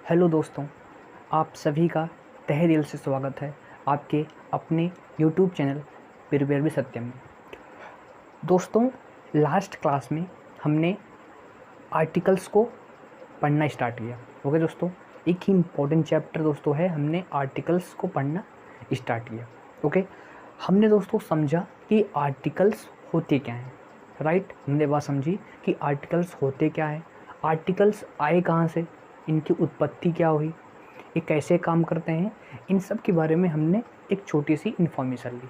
Hello दोस्तों, आप सभी का तहे दिल से स्वागत है आपके अपने यूट्यूब चैनल प्रिपेयर विद सत्यम में। दोस्तों, लास्ट क्लास में हमने आर्टिकल्स को पढ़ना स्टार्ट किया। ओके दोस्तों, एक ही इम्पोर्टेंट चैप्टर दोस्तों है, हमने आर्टिकल्स को पढ़ना स्टार्ट किया। ओके, हमने दोस्तों समझा कि आर्टिकल्स होते क्या हैं। राइट, हमने बात समझी कि आर्टिकल्स होते क्या हैं, आर्टिकल्स आए कहाँ से, इनकी उत्पत्ति क्या हुई, ये कैसे काम करते हैं, इन सब के बारे में हमने एक छोटी सी इन्फॉर्मेशन ली।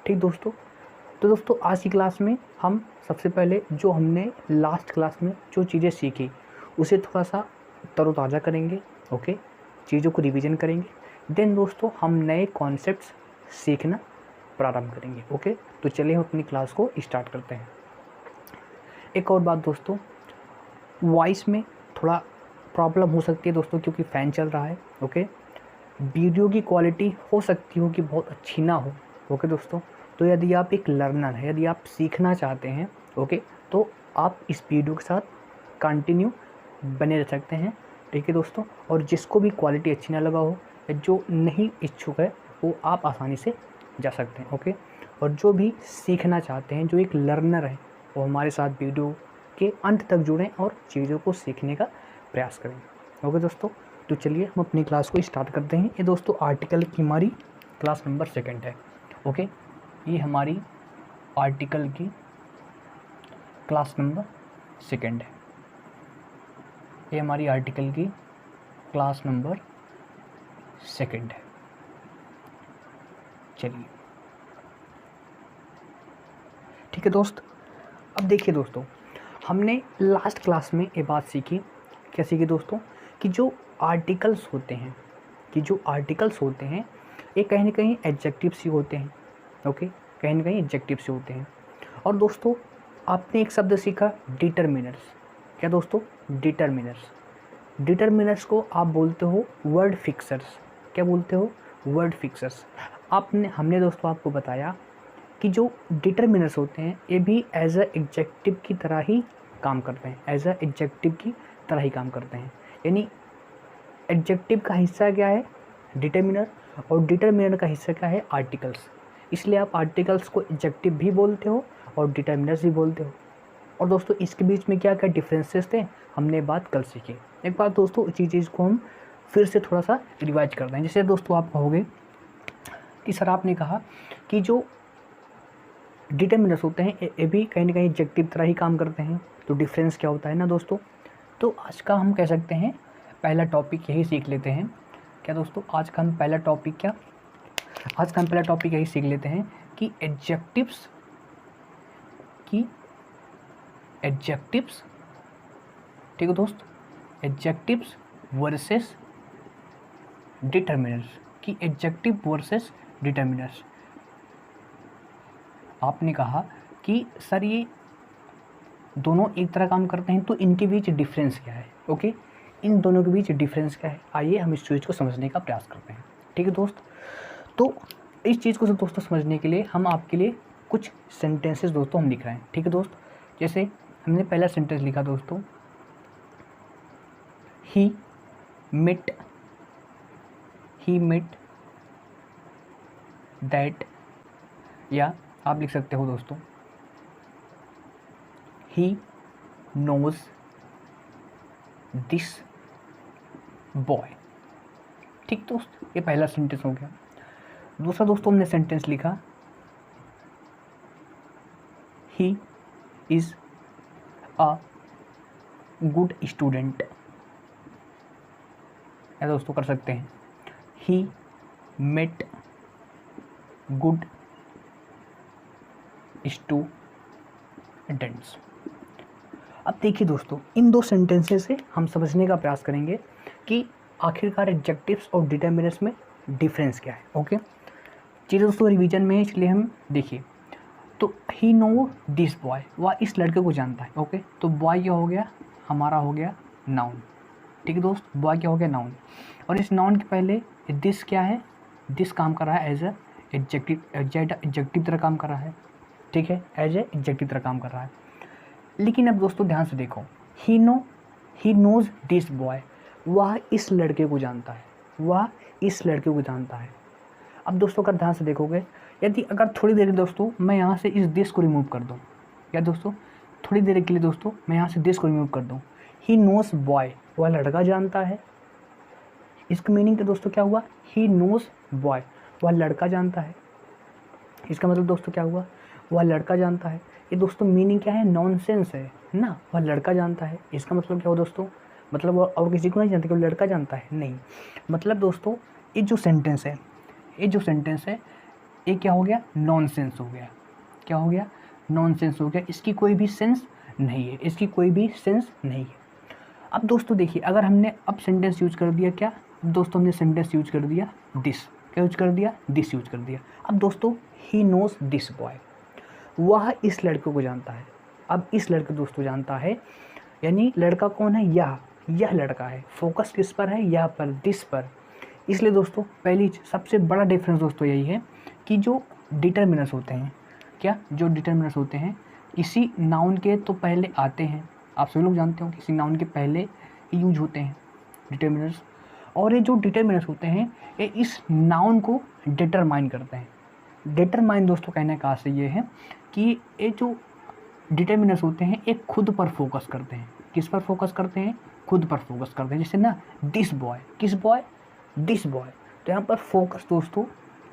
ठीक दोस्तों, तो दोस्तों आज की क्लास में हम सबसे पहले जो हमने लास्ट क्लास में जो चीज़ें सीखी उसे थोड़ा सा तरोताज़ा करेंगे। ओके, चीज़ों को रिवीजन करेंगे। देन दोस्तों हम नए कॉन्सेप्ट्स सीखना प्रारंभ करेंगे। ओके, तो चलिए हम अपनी क्लास को स्टार्ट करते हैं। एक और बात दोस्तों, वॉइस में थोड़ा प्रॉब्लम हो सकती है दोस्तों, क्योंकि फ़ैन चल रहा है। ओके, वीडियो की क्वालिटी हो सकती हो कि बहुत अच्छी ना हो। ओके दोस्तों, तो यदि आप एक लर्नर हैं, यदि आप सीखना चाहते हैं, ओके, तो आप इस वीडियो के साथ कंटिन्यू बने रह सकते हैं। ठीक है दोस्तों, और जिसको भी क्वालिटी अच्छी ना लगा हो या जो नहीं इच्छुक है वो आप आसानी से जा सकते हैं। ओके, और जो भी सीखना चाहते हैं, जो एक लर्नर है, वो हमारे साथ वीडियो के अंत तक जुड़ें और चीज़ों को सीखने का प्रयास करें। ओके दोस्तों, तो चलिए हम अपनी क्लास को स्टार्ट करते हैं। ये दोस्तों आर्टिकल की हमारी क्लास नंबर 2 है। ओके, ये हमारी आर्टिकल की क्लास नंबर 2 है। ये हमारी आर्टिकल की क्लास नंबर 2 है। चलिए ठीक है दोस्त, अब देखिए दोस्तों, हमने लास्ट क्लास में ये बात सीखी, क्या सीखी दोस्तों, कि जो आर्टिकल्स होते हैं, ये कहीं ना कहीं एडजेक्टिव्स ही होते हैं। ओके, कहीं ना कहीं एडजेक्टिव्स ही होते हैं। और दोस्तों आपने एक शब्द सीखा, डिटरमिनर्स। क्या दोस्तों, डिटरमिनर्स को आप बोलते हो वर्ड फिक्सर्स। क्या बोलते हो, वर्ड फिक्सर्स। हमने दोस्तों आपको बताया कि जो डिटरमिनर्स होते हैं ये भी एज अ एडजेक्टिव की तरह ही काम करते हैं, यानी एडजेक्टिव का हिस्सा क्या है, डिटरमिनर, और डिटरमिनर का हिस्सा क्या है, आर्टिकल्स। इसलिए आप आर्टिकल्स को एडजेक्टिव भी बोलते हो और डिटरमिनर्स भी बोलते हो। और दोस्तों इसके बीच में क्या क्या डिफरेंसेस थे, हमने बात कल सीखी। एक बात दोस्तों, इसी चीज़ को हम फिर से थोड़ा सा रिवाइज करते हैं। जैसे दोस्तों आप कहोगे कि सर आपने कहा कि जो डिटरमिनर्स होते हैं ये भी कहीं ना कहीं एडजेक्टिव तरह ही काम करते हैं, तो डिफरेंस क्या होता है ना दोस्तों। तो आज का हम कह सकते हैं पहला टॉपिक यही सीख लेते हैं। क्या दोस्तों, आज का पहला टॉपिक यही सीख लेते हैं कि एडजेक्टिव्स ठीक है दोस्त, एडजेक्टिव्स वर्सेस डिटरमिनर्स, कि एडजेक्टिव वर्सेस डिटरमिनर्स। आपने कहा कि सर ये दोनों एक तरह काम करते हैं, तो इनके बीच डिफरेंस क्या है। ओके, इन दोनों के बीच डिफरेंस क्या है, आइए हम इस चीज़ को समझने का प्रयास करते हैं। ठीक है दोस्त, तो इस चीज़ को दोस्तों समझने के लिए हम आपके लिए कुछ सेंटेंसेस दोस्तों हम लिख रहे हैं। ठीक है दोस्त, जैसे हमने पहला सेंटेंस लिखा दोस्तों, ही मेट दैट, या आप लिख सकते हो दोस्तों, ही नोज दिस बॉय। ठीक दोस्त, ये पहला सेंटेंस हो गया। दूसरा दोस्तों हमने सेंटेंस लिखा, he is a good student. ऐसा दोस्तों कर सकते हैं, ही मेट गुड स्टूडेंट्स। अब देखिए दोस्तों, इन दो सेंटेंसेस से हम समझने का प्रयास करेंगे कि आखिरकार एडजेक्टिव्स और डिटरमिनर्स में डिफरेंस क्या है। ओके, चलिए दोस्तों रिवीजन में, इसलिए हम देखिए, तो ही नो दिस बॉय, वह इस लड़के को जानता है। ओके, तो बॉय क्या हो गया, हमारा हो गया नाउन। ठीक है दोस्त, बॉय क्या हो गया, नाउन। और इस नाउन के पहले दिस क्या है, दिस काम कर रहा है एज अ एडजेक्टिव तरह काम कर रहा है। ठीक है, एज ए एडजेक्टिव तरह काम कर रहा है। लेकिन अब दोस्तों ध्यान से देखो, ही नोज दिस बॉय, वह इस लड़के को जानता है, वह इस लड़के को जानता है। अब दोस्तों अगर ध्यान से देखोगे, यदि अगर थोड़ी देर दोस्तों मैं यहाँ से इस दिस को रिमूव कर दूँ, या दोस्तों थोड़ी देर के लिए दोस्तों मैं यहाँ से दिस को रिमूव कर दूँ, ही नोस बॉय, वह लड़का जानता है। इसका मीनिंग तो दोस्तों क्या हुआ, ही नोस बॉय, वह लड़का जानता है। इसका मतलब दोस्तों क्या हुआ, वह लड़का जानता है। ये दोस्तों मीनिंग क्या है, नॉनसेंस है ना, वह लड़का जानता है। इसका मतलब क्या हुआ दोस्तों, मतलब वो और किसी को नहीं जानता कि वो लड़का जानता है, नहीं। मतलब दोस्तों ये जो सेंटेंस है, ये जो सेंटेंस है ये क्या हो गया, नॉनसेंस हो गया। क्या हो गया, नॉनसेंस हो गया। इसकी कोई भी सेंस नहीं है, इसकी कोई भी सेंस नहीं है। अब दोस्तों देखिए, अगर हमने अब सेंटेंस यूज कर दिया, क्या दोस्तों हमने सेंटेंस यूज कर दिया दिस, क्या यूज कर दिया, दिस यूज कर दिया। अब दोस्तों ही नोस दिस बॉय, वह इस लड़के को जानता है। अब इस लड़के दोस्तों जानता है, यानी लड़का कौन है, यह लड़का है। फोकस किस पर है, यह पर, दिस पर। इसलिए दोस्तों पहली सबसे बड़ा डिफरेंस दोस्तों यही है कि जो डिटर्मिनर्स होते हैं, क्या जो डिटर्मिनर्स होते हैं किसी नाउन के तो पहले आते हैं, आप सभी लोग जानते हो किसी नाउन के पहले यूज होते हैं डिटर्मिनर्स। और ये जो डिटर्मिनर्स होते हैं ये इस नाउन को डिटरमाइन करते हैं। डिटरमाइन दोस्तों कहने का आशय ये है कि ये जो डिटर्मिनर्स होते हैं एक खुद पर फोकस करते हैं। किस पर फोकस करते हैं, खुद पर फोकस करते हैं। जैसे ना दिस बॉय, किस बॉय, दिस बॉय। तो यहाँ पर फोकस दोस्तों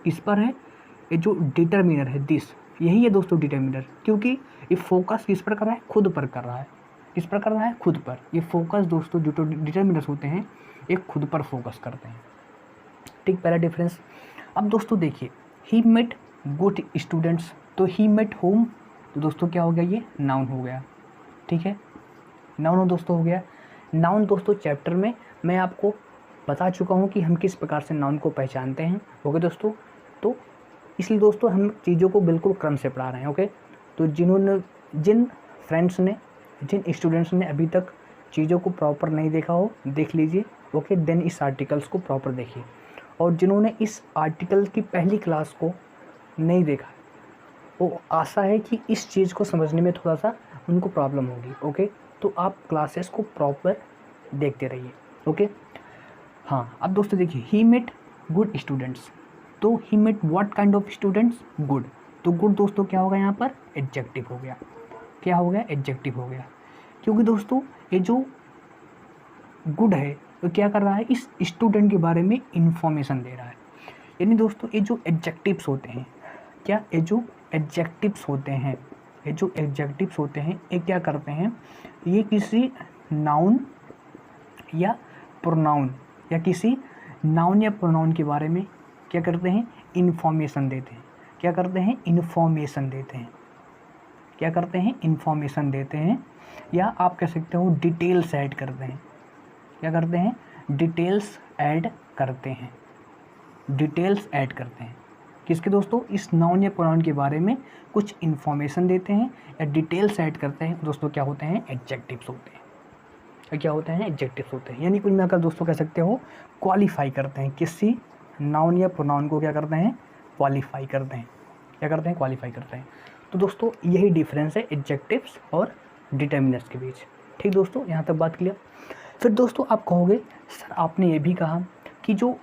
किस पर है, ये जो डिटर्मिनर है दिस, यही है दोस्तों डिटर्मिनर। क्योंकि ये फोकस किस पर कर रहा है, खुद पर कर रहा है। किस पर कर रहा है, खुद पर। ये फोकस दोस्तों जो डिटर्मिनर्स होते हैं ये खुद पर फोकस करते हैं। ठीक, पहला डिफरेंस। अब दोस्तों देखिए, ही मेट गुड स्टूडेंट्स, तो ही मेट होम, तो दोस्तों क्या हो गया, ये नाउन हो गया। ठीक है, नाउन दोस्तों हो गया। नाउन दोस्तों चैप्टर में मैं आपको बता चुका हूँ कि हम किस प्रकार से नाउन को पहचानते हैं। ओके दोस्तों, तो इसलिए दोस्तों हम चीज़ों को बिल्कुल क्रम से पढ़ा रहे हैं। ओके, तो जिन फ्रेंड्स ने, जिन स्टूडेंट्स ने अभी तक चीज़ों को प्रॉपर नहीं देखा हो, देख लीजिए। ओके, देन इस आर्टिकल्स को प्रॉपर देखिए। और जिन्होंने इस आर्टिकल की पहली क्लास को नहीं देखा, वो आशा है कि इस चीज़ को समझने में थोड़ा सा उनको प्रॉब्लम होगी। ओके, तो आप क्लासेस को प्रॉपर देखते रहिए। ओके, हाँ। अब दोस्तों देखिए, ही मेट गुड स्टूडेंट्स, तो he met what kind of students, good. तो गुड दोस्तों क्या होगा, यहाँ पर एडजेक्टिव हो गया। क्या हो गया, एडजेक्टिव हो गया। क्योंकि दोस्तों ये जो गुड है तो क्या कर रहा है, इस स्टूडेंट के बारे में इंफॉर्मेशन दे रहा है। यानी दोस्तों ये जो एडजेक्टिव्स होते हैं, क्या ये जो एडजेक्टिव्स होते हैं, ये जो एडजेक्टिव्स होते हैं ये क्या करते हैं, ये किसी नाउन या प्रोनाउन या किसी नाउन या प्रोनाउन के बारे में क्या करते हैं, इन्फॉर्मेशन देते हैं। क्या करते हैं, इन्फॉर्मेशन देते हैं। क्या करते हैं, इन्फॉर्मेशन देते हैं, या आप कह सकते हो डिटेल्स ऐड करते हैं। क्या करते हैं, डिटेल्स ऐड करते हैं। डिटेल्स ऐड करते हैं किसके दोस्तों, इस नाउन या प्रोनाउन के बारे में कुछ इन्फॉर्मेशन देते हैं या डिटेल्स ऐड करते हैं दोस्तों, क्या होते हैं, एडजेक्टिव्स होते हैं। क्या होते हैं, एडजेक्टिव्स होते हैं। यानी कुल मिलाकर दोस्तों कह सकते हो क्वालिफाई करते हैं, किसी नाउन या प्रोनाउन को क्या करते हैं, क्वालिफाई करते हैं। क्या करते हैं, क्वालिफाई करते हैं। तो दोस्तों यही डिफरेंस है एडजेक्टिव्स और डिटर्मिनर्स के बीच। ठीक दोस्तों, यहाँ तक बात क्लियर। फिर दोस्तों आप कहोगे सर आपने ये भी कहा कि जो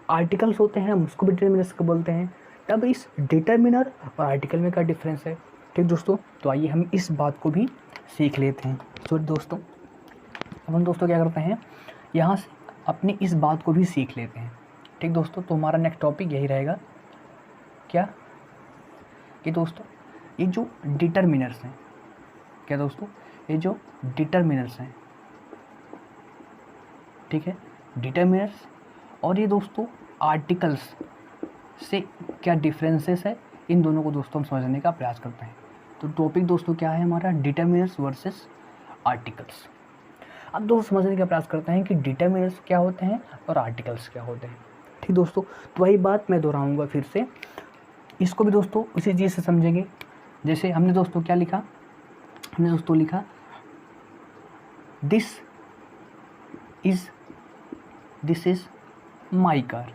आर्टिकल्स होते हैं हम उसको भी डिटर्मिनर्स को बोलते हैं, तब इस डिटर्मिनर और आर्टिकल में क्या डिफरेंस है। ठीक दोस्तों, तो आइए हम इस बात को भी सीख लेते हैं। तो दोस्तों अब हम दोस्तों क्या करते हैं, यहाँ से अपनी इस बात को भी सीख लेते हैं। ठीक दोस्तों, तो हमारा नेक्स्ट टॉपिक यही रहेगा, क्या कि दोस्तों ये जो डिटर्मिनर्स हैं, क्या दोस्तों ये जो डिटर्मिनर्स हैं, ठीक है, डिटर्मिनर्स और ये दोस्तों आर्टिकल्स से क्या डिफरेंसेस है, इन दोनों को दोस्तों हम समझने का प्रयास करते हैं। तो टॉपिक दोस्तों क्या है हमारा, डिटर्मिनर्स वर्सेस आर्टिकल्स। अब दोस्तों समझने का प्रयास करते हैं कि डिटर्मिनर्स क्या होते हैं और आर्टिकल्स क्या होते हैं। ठीक दोस्तों, तो वही बात मैं दोहराऊंगा फिर से, इसको भी दोस्तों उसी चीज़ से समझेंगे। जैसे हमने दोस्तों क्या लिखा, हमने दोस्तों लिखा this is my car.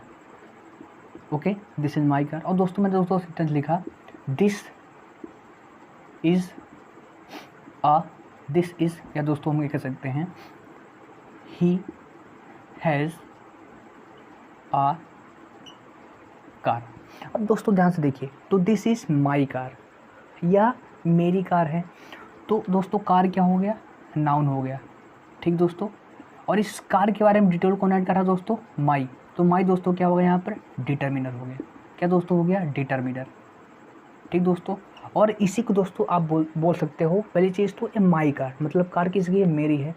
Okay, this is my car. और दोस्तों मैंने दोस्तों सेंटेंस लिखा दिस इज़ या दोस्तों हम ये कह सकते हैं ही हैज़ आ कार। अब दोस्तों ध्यान से देखिए, तो दिस इज़ माई कार या मेरी कार है। तो दोस्तों कार क्या हो गया, नाउन हो गया, ठीक दोस्तों। और इस कार के बारे में डिटेल कौन ऐड कर रहा है दोस्तों, माई। तो माई दोस्तों क्या हो गया यहाँ पर, डिटर्मिनर हो गया। क्या दोस्तों हो गया, डिटर्मिनर, ठीक दोस्तों। और इसी को दोस्तों आप बोल सकते हो, पहली चीज़ तो ये माई कार, मतलब कार किसकी है, मेरी है।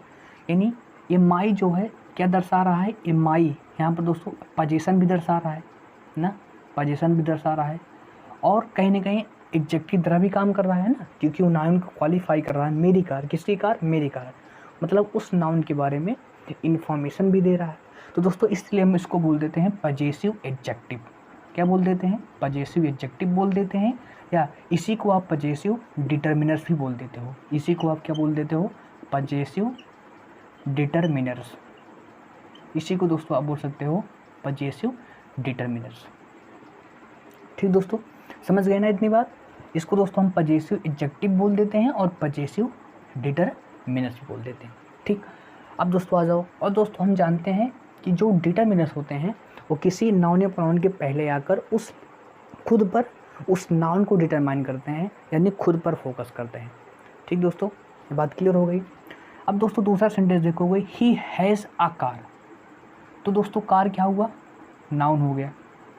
यानी ये माई जो है क्या दर्शा रहा है, ये माई यहाँ पर दोस्तों पोजीशन भी दर्शा रहा है ना, पोजीशन भी दर्शा रहा है। और कहीं ना कहीं एडजेक्टिव तरह भी काम कर रहा है ना, क्योंकि वो नाउन को क्वालिफाई कर रहा है। मेरी कार, किसकी कार, मेरी कार, मतलब उस नाउन के बारे में इंफॉर्मेशन भी दे रहा है। तो दोस्तों इसलिए हम इसको बोल देते हैं पजेसिव एडजेक्टिव। क्या बोल देते हैं, पजेसिव एडजेक्टिव बोल देते हैं, या इसी को आप पजेसिव डिटर्मिनर्स भी बोल देते हो। इसी को आप क्या बोल देते हो, पजेसिव डिटर्मिनर्स। इसी को दोस्तों आप बोल सकते हो पजेसिव डिटर्मिनर्स, ठीक दोस्तों। समझ गए ना इतनी बात। इसको दोस्तों हम पजेसिव एडजेक्टिव बोल देते हैं और पजेसिव डिटर्मिनर्स बोल देते हैं, ठीक। अब दोस्तों आ जाओ, और दोस्तों हम जानते हैं कि जो डिटर्मिनर्स होते हैं वो किसी नाउन या प्रोनाउन के पहले आकर उस खुद पर उस नाउन को डिटरमाइन करते हैं, यानी खुद पर फोकस करते हैं, ठीक दोस्तों। ये बात क्लियर हो गई। अब दोस्तों दूसरा सेंटेंस देखोगे, ही हैज़ अ कार। तो दोस्तों कार क्या हुआ, नाउन हो गया।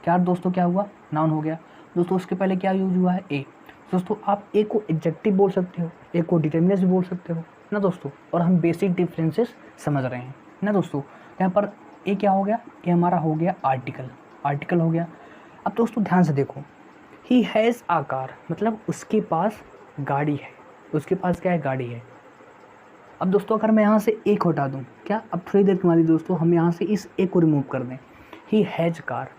क्या दोस्तों क्या हुआ, नाउन हो गया। दोस्तों उसके पहले क्या यूज हुआ है, ए। दोस्तों आप ए को एडजेक्टिव बोल सकते हो, ए को डिटर्मिनर्स भी बोल सकते हो ना दोस्तों। और हम बेसिक डिफरेंसेस समझ रहे हैं ना दोस्तों। यहाँ पर ए क्या हो गया, ये हमारा हो गया आर्टिकल, आर्टिकल हो गया। अब दोस्तों ध्यान से देखो, ही हैज़ आ कार, मतलब उसके पास गाड़ी है, उसके पास क्या है, गाड़ी है। अब दोस्तों अगर मैं यहाँ से एक हटा दूँ, क्या अब थोड़ी देर तुम्हारी दोस्तों हम यहाँ से इस एक को रिमूव कर दें, ही हैज़ कार।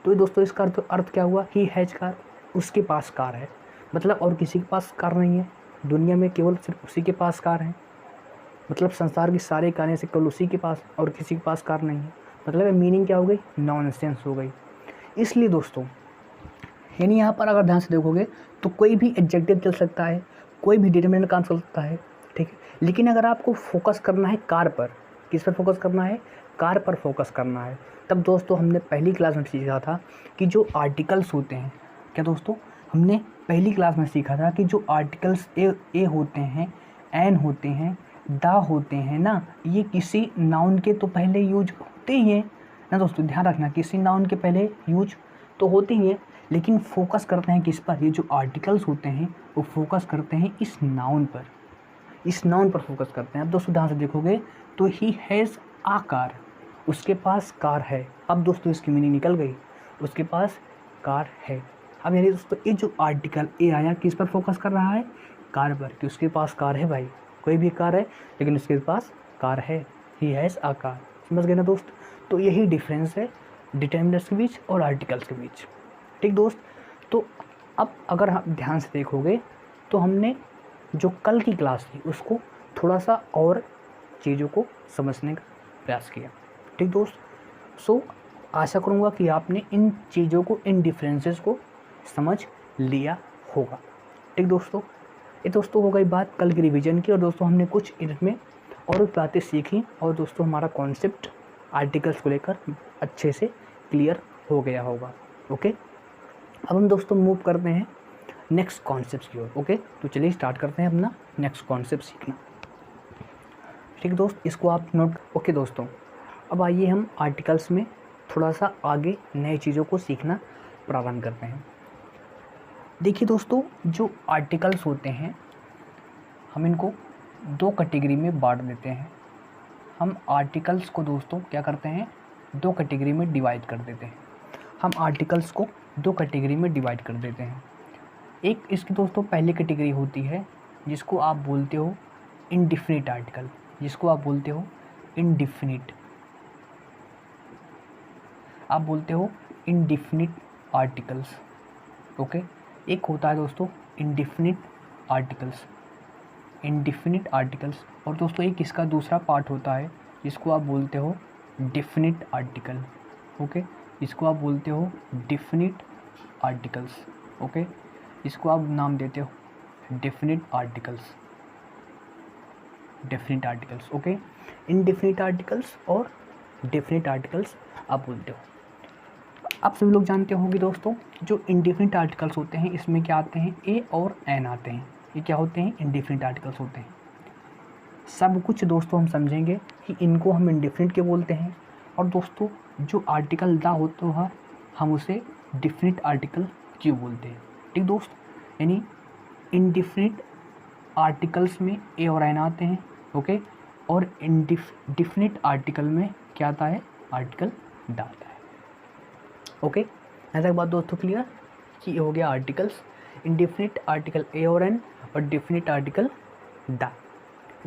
तो दोस्तों इसका अर्थ क्या हुआ, ही हैज़ कार, उसके पास कार है, मतलब और किसी के पास कार नहीं है दुनिया में, केवल सिर्फ उसी के पास कार है। मतलब संसार की सारे कारें से केवल उसी के पास और किसी के पास कार नहीं है। मतलब मीनिंग क्या हो गई, नॉनसेंस हो गई। इसलिए दोस्तों यानी यहाँ पर अगर ध्यान से देखोगे तो कोई भी एडजेक्टिव चल सकता है, कोई भी डिटरमिनर काम चल सकता है, ठीक है। लेकिन अगर आपको फोकस करना है कार पर, किस पर फोकस करना है, कार पर फोकस करना है, तब दोस्तों हमने पहली क्लास में सीखा था कि जो आर्टिकल्स होते हैं, क्या दोस्तों हमने पहली क्लास में सीखा था कि जो आर्टिकल्स ए होते हैं, एन होते हैं, दा होते हैं ना, ये किसी नाउन के तो पहले यूज होते ही हैं ना दोस्तों। ध्यान रखना, किसी नाउन के पहले यूज तो होते ही हैं, लेकिन फोकस करते हैं किस पर, ये जो आर्टिकल्स होते हैं वो फोकस करते हैं इस नाउन पर, इस नाउन पर फोकस करते हैं। अब दोस्तों ध्यान से देखोगे तो ही हैज़ आ कार, उसके पास कार है। अब दोस्तों इसकी मीनिंग निकल गई, उसके पास कार है। अब यानी दोस्तों ये जो आर्टिकल ए आया किस पर फोकस कर रहा है, कार पर, कि उसके पास कार है भाई, कोई भी कार है लेकिन उसके पास कार है, ही हैज़ आ कार। समझ गए ना दोस्त। तो यही डिफरेंस है डिटर्मिनर्स के बीच और आर्टिकल्स के बीच, ठीक दोस्त। तो अब अगर आप ध्यान से देखोगे तो हमने जो कल की क्लास थी उसको थोड़ा सा और चीज़ों को समझने का प्रयास किया, ठीक दोस्त। सो आशा करूँगा कि आपने इन चीज़ों को, इन डिफरेंसेस को समझ लिया होगा, ठीक दोस्तों। ये दोस्तों हो गई बात कल की रिवीजन की, और दोस्तों हमने कुछ इनमें और बातें सीखी, और दोस्तों हमारा कॉन्सेप्ट आर्टिकल्स को लेकर अच्छे से क्लियर हो गया होगा। ओके, अब हम दोस्तों मूव करते हैं नेक्स्ट कॉन्सेप्ट की ओर। ओके, तो चलिए स्टार्ट करते हैं अपना नेक्स्ट कॉन्सेप्ट सीखना, ठीक दोस्त। इसको आप नोट। ओके दोस्तों, अब आइए हम आर्टिकल्स में थोड़ा सा आगे नई चीज़ों को सीखना प्रारंभ करते हैं। देखिए दोस्तों, जो आर्टिकल्स होते हैं हम इनको दो कैटेगरी में बांट देते हैं। हम आर्टिकल्स को दोस्तों क्या करते हैं, दो कैटेगरी में डिवाइड कर देते हैं। हम आर्टिकल्स को दो कैटेगरी में डिवाइड कर देते हैं। एक इसकी दोस्तों पहली कैटेगरी होती है जिसको आप बोलते हो इनडिफिनिट आर्टिकल, जिसको आप बोलते हो इनडिफिनिट, आप बोलते हो इनडिफिनिट आर्टिकल्स। ओके, एक होता है दोस्तों इनडिफिनिट आर्टिकल्स, इनडिफिनिट आर्टिकल्स। और दोस्तों एक इसका दूसरा पार्ट होता है जिसको आप बोलते हो डिफिनिट आर्टिकल। ओके, इसको आप बोलते हो डिफिनिट आर्टिकल्स। ओके, इसको आप नाम देते हो definite articles, definite articles. Okay, indefinite articles और डेफिनेट आर्टिकल्स आप बोलते हो। आप सभी लोग जानते होंगे दोस्तों, जो इंडेफिनिट आर्टिकल्स होते हैं इसमें क्या आते हैं, ए और एन आते हैं। ये क्या होते हैं, इंडेफिनिट आर्टिकल्स होते हैं। सब कुछ दोस्तों हम समझेंगे कि इनको हम इंडेफिनिट क्यों बोलते हैं, और दोस्तों जो आर्टिकल दा होता है हम उसे डिफिनिट आर्टिकल क्यों बोलते हैं। ठीक दोस्त, यानी इंडेफिनिट आर्टिकल्स में ए और एन आते हैं, ओके, और डिफिनिट आर्टिकल में क्या आता है, आर्टिकल दा आता है। ओके, यहाँ तक बात दोस्तों क्लियर कि ये हो गया आर्टिकल्स, इंडेफिनिट आर्टिकल ए और एन और डिफिनिट आर्टिकल दा।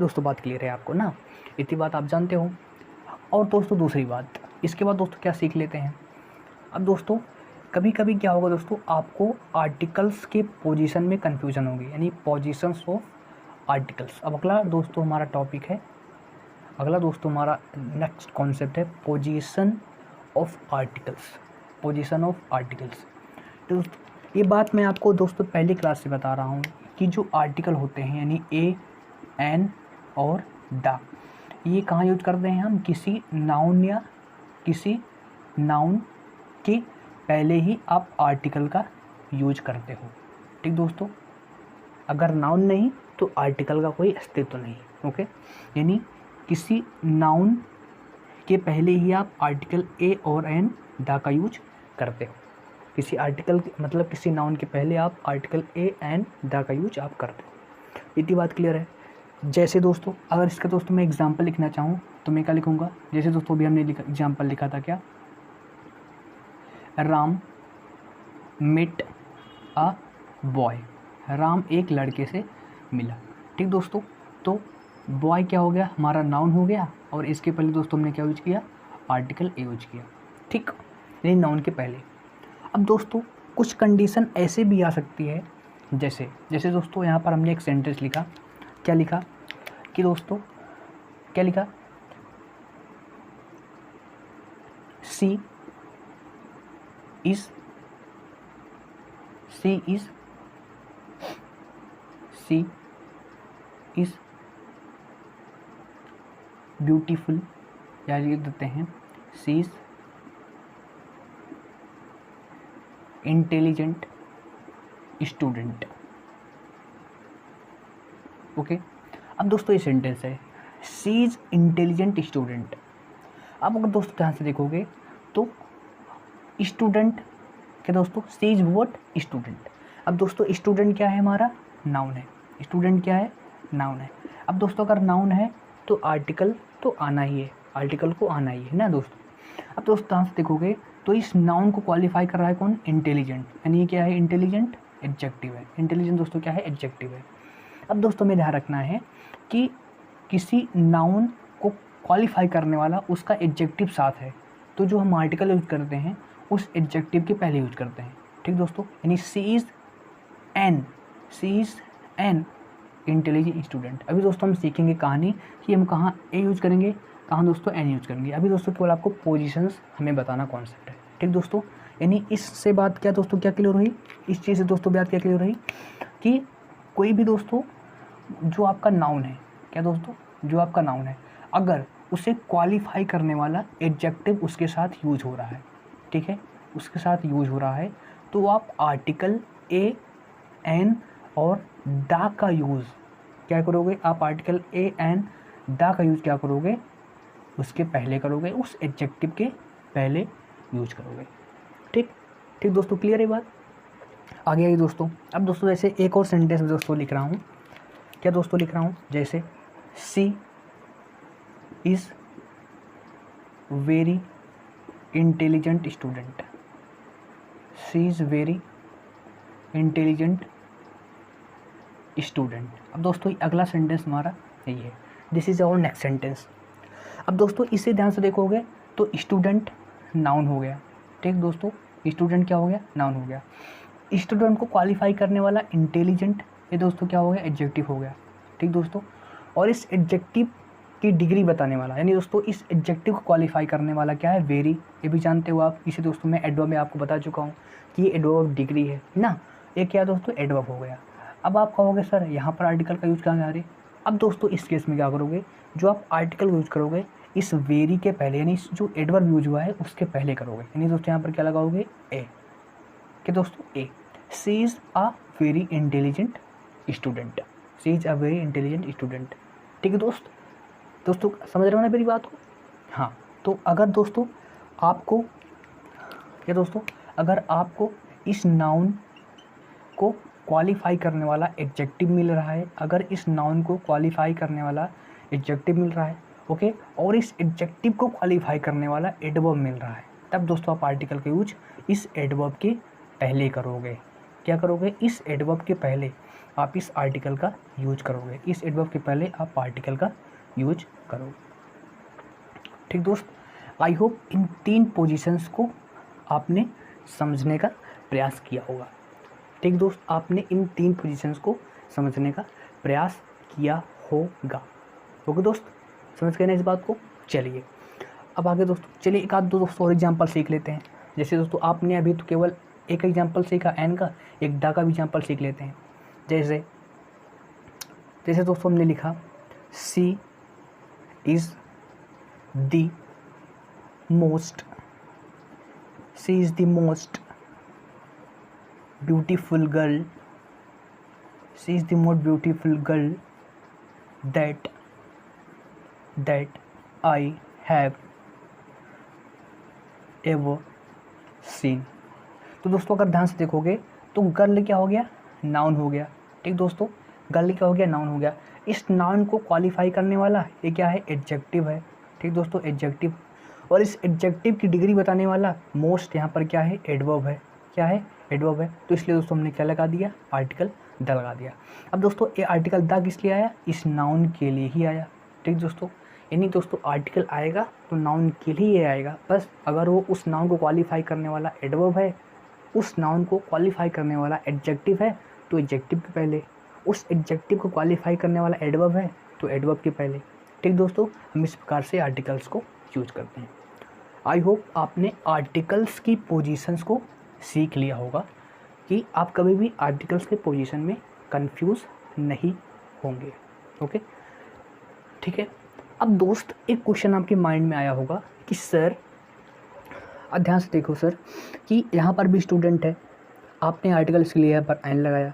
दोस्तों बात क्लियर है आपको ना, इतनी बात आप जानते हो। और दोस्तों दूसरी बात, इसके बाद दोस्तों क्या सीख लेते हैं। अब दोस्तों कभी कभी क्या होगा दोस्तों, आपको आर्टिकल्स के पोजीशन में कन्फ्यूजन होगी, यानी पोजीशंस ऑफ आर्टिकल्स। अब अगला दोस्तों हमारा टॉपिक है, अगला दोस्तों हमारा नेक्स्ट कॉन्सेप्ट है position of articles. Position of articles दोस्तों, ये बात मैं आपको दोस्तों पहली क्लास से बता रहा हूँ कि जो आर्टिकल होते हैं यानी ए, एन और दा, ये कहाँ यूज करते हैं हम, किसी नाउन या किसी नाउन के पहले ही आप आर्टिकल का यूज करते हो। ठीक दोस्तों, अगर नाउन नहीं तो आर्टिकल का कोई अस्तित्व नहीं। ओके, यानी किसी नाउन के पहले ही आप आर्टिकल ए और एन दा का यूज करते हो। किसी आर्टिकल मतलब किसी नाउन के पहले आप आर्टिकल ए एन दा का यूज आप करते हो। इतनी बात क्लियर है। जैसे दोस्तों अगर इसका दोस्तों मैं एग्जांपल लिखना चाहूँ तो मैं क्या लिखूँगा, जैसे दोस्तों अभी हमने एग्जांपल लिखा था क्या, Ram met a boy, Ram एक लड़के से मिला। ठीक दोस्तों, तो बॉय क्या हो गया, हमारा नाउन हो गया, और इसके पहले दोस्तों हमने क्या यूज किया, आर्टिकल ए यूज किया। ठीक, यानी नाउन के पहले। अब दोस्तों कुछ कंडीशन ऐसे भी आ सकती है, जैसे जैसे दोस्तों यहाँ पर हमने एक सेंटेंस लिखा, क्या लिखा कि दोस्तों क्या लिखा, सी इज ब्यूटीफुल, या लिख देते हैं सी इज इंटेलिजेंट स्टूडेंट। ओके, अब दोस्तों ये सेंटेंस है, सी इज इंटेलिजेंट स्टूडेंट। अब अगर दोस्तों ध्यान से देखोगे तो स्टूडेंट क्या दोस्तों, सी इज व्हाट, स्टूडेंट। अब दोस्तों स्टूडेंट क्या है, हमारा नाउन है, स्टूडेंट क्या है, नाउन है। अब दोस्तों अगर नाउन है तो आर्टिकल तो आना ही है, आर्टिकल को आना ही है ना दोस्तों। अब दोस्तों ध्यान से देखोगे तो इस नाउन को क्वालिफाई कर रहा है कौन, इंटेलिजेंट, यानी ये क्या है, इंटेलिजेंट एडजेक्टिव है। इंटेलिजेंट दोस्तों क्या है, एडजेक्टिव है। अब दोस्तों में ध्यान रखना है कि किसी नाउन को क्वालिफाई करने वाला उसका एडजेक्टिव साथ है, तो जो हम आर्टिकल यूज करते हैं उस एडजेक्टिव के पहले यूज करते हैं। ठीक दोस्तों, यानी सी इज़ एन इंटेलिजेंट स्टूडेंट। अभी दोस्तों हम सीखेंगे कहानी कि हम कहाँ ए यूज करेंगे, कहाँ दोस्तों एन यूज करेंगे। अभी दोस्तों केवल आपको पोजीशंस हमें बताना कॉन्सेप्ट है। ठीक दोस्तों, यानी इससे बात क्या दोस्तों क्या क्लियर रही, इस चीज़ से दोस्तों बात क्या क्लियर रही कि कोई भी दोस्तों जो आपका नाउन है, क्या दोस्तों जो आपका नाउन है, अगर उसे क्वालिफाई करने वाला एडजेक्टिव उसके साथ यूज हो रहा है, ठीक है, उसके साथ यूज हो रहा है, तो आप आर्टिकल ए एन और दा का यूज़ क्या करोगे, आप आर्टिकल ए एन दा का यूज़ क्या करोगे, उसके पहले करोगे, उस एडजेक्टिव के पहले यूज करोगे। ठीक ठीक दोस्तों, क्लियर है बात, आगे आई दोस्तों। अब दोस्तों जैसे एक और सेंटेंस दोस्तों लिख रहा हूँ, क्या दोस्तों लिख रहा हूँ, जैसे she is very intelligent student, she is very intelligent student. अब दोस्तों अगला सेंटेंस हमारा यही है, this is our next sentence. अब दोस्तों इसे ध्यान से देखोगे तो स्टूडेंट नाउन हो गया। ठीक दोस्तों, स्टूडेंट क्या हो गया, नाउन हो गया। स्टूडेंट को क्वालिफाई करने वाला इंटेलिजेंट, ये दोस्तों क्या हो गया, एडजेक्टिव हो गया। ठीक दोस्तों, और इस एडजेक्टिव की डिग्री बताने वाला, यानी दोस्तों इस एडजेक्टिव को क्वालिफाई करने वाला क्या है, वेरी, ये भी जानते हो आप। इसे दोस्तों मैं एडवर्ब में आपको बता चुका हूँ कि ये एडवर्ब डिग्री है ना, ये क्या दोस्तों एडवर्ब हो गया। अब आप कहोगे सर यहाँ पर आर्टिकल का यूज कहाँ जा रही है। अब दोस्तों इस केस में क्या करोगे, जो आप आर्टिकल यूज करोगे इस वेरी के पहले, यानी जो एडवर्ब यूज हुआ है उसके पहले करोगे। यानी दोस्तों यहाँ पर क्या लगाओगे, ए। क्या दोस्तों, a. She is a very intelligent student. She is a very intelligent student. ठीक है दोस्तों समझ रहे हो ना मेरी बात को। हाँ, तो अगर दोस्तों आपको, क्या दोस्तों, अगर आपको इस नाउन को क्वालिफाई करने वाला एडजेक्टिव मिल रहा है, अगर इस नाउन को क्वालिफाई करने वाला एडजेक्टिव मिल रहा है, ओके, और इस एडजेक्टिव को क्वालिफाई करने वाला एडवर्ब मिल रहा है, तब दोस्तों आप आर्टिकल का यूज इस एडवर्ब के पहले करोगे। क्या करोगे, इस एडवर्ब के पहले आप इस आर्टिकल का यूज करोगे। इस एडवर्ब के पहले आप आर्टिकल का यूज करोगे। ठीक दोस्त, आई होप इन 3 पोजीशंस को आपने समझने का प्रयास किया होगा। ठीक दोस्त, आपने इन 3 पोजीशंस को समझने का प्रयास किया होगा। ओके दोस्त, समझ गए ना इस बात को। चलिए अब आगे दोस्तों, चलिए एक आध दो दोस्तों और एग्जाम्पल सीख लेते हैं। जैसे दोस्तों आपने अभी तो केवल एक एग्जाम्पल सीखा एन का, एक डा का भी एग्जाम्पल सीख लेते हैं। जैसे दोस्तों हमने लिखा she is the most beautiful girl, she is the most beautiful girl that I have ever seen। तो दोस्तों अगर ध्यान से देखोगे तो गर्ल क्या हो गया, नाउन हो गया। ठीक दोस्तों, गर्ल क्या हो गया, नाउन हो गया। इस नाउन को क्वालिफाई करने वाला ये क्या है, एडजेक्टिव है। ठीक दोस्तों, एडजेक्टिव, और इस एडजेक्टिव की डिग्री बताने वाला मोस्ट यहाँ पर क्या है, एडवर्ब है। क्या है, एडवर्ब है। तो इसलिए दोस्तों हमने क्या लगा दिया, आर्टिकल द लगा दिया। अब दोस्तों ये आर्टिकल द किस लिए आया, इस नाउन के लिए ही आया। ठीक दोस्तों, यानी दोस्तों आर्टिकल आएगा तो नाउन के लिए आएगा, बस अगर वो उस नाउन को क्वालिफाई करने वाला एडवर्ब है, उस नाउन को क्वालिफाई करने वाला एडजेक्टिव है तो एडजेक्टिव के पहले, उस एडजेक्टिव को क्वालिफाई करने वाला एडवर्ब है तो एडवर्ब के पहले। ठीक दोस्तों, हम इस प्रकार से आर्टिकल्स को यूज करते हैं। आई होप आपने आर्टिकल्स की पोजीशंस को सीख लिया होगा कि आप कभी भी आर्टिकल्स के पोजीशन में कंफ्यूज नहीं होंगे। ओके, ठीक है। अब दोस्त एक क्वेश्चन आपके माइंड में आया होगा कि सर, ध्यान से देखो सर, कि यहाँ पर भी स्टूडेंट है, आपने आर्टिकल इसके लिए यहाँ पर एन लगाया,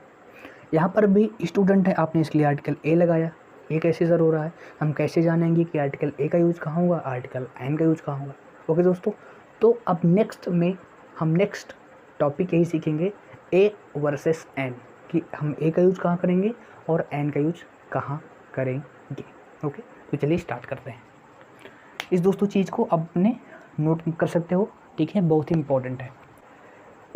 यहाँ पर भी स्टूडेंट है, आपने इसके लिए आर्टिकल ए लगाया। ये कैसे सर हो रहा है, हम कैसे जानेंगे कि आर्टिकल ए का यूज़ कहाँ होगा, आर्टिकल एन का यूज़ कहाँ होगा। ओके दोस्तों, तो अब नेक्स्ट में हम नेक्स्ट टॉपिक यही सीखेंगे, ए वर्सेस एन, कि हम ए का यूज़ कहाँ करेंगे और एन का यूज़ कहाँ करेंगे। ओके, तो चलिए स्टार्ट करते हैं। इस दोस्तों चीज़ को अपने नोट कर सकते हो, ठीक है, बहुत ही इंपॉर्टेंट है।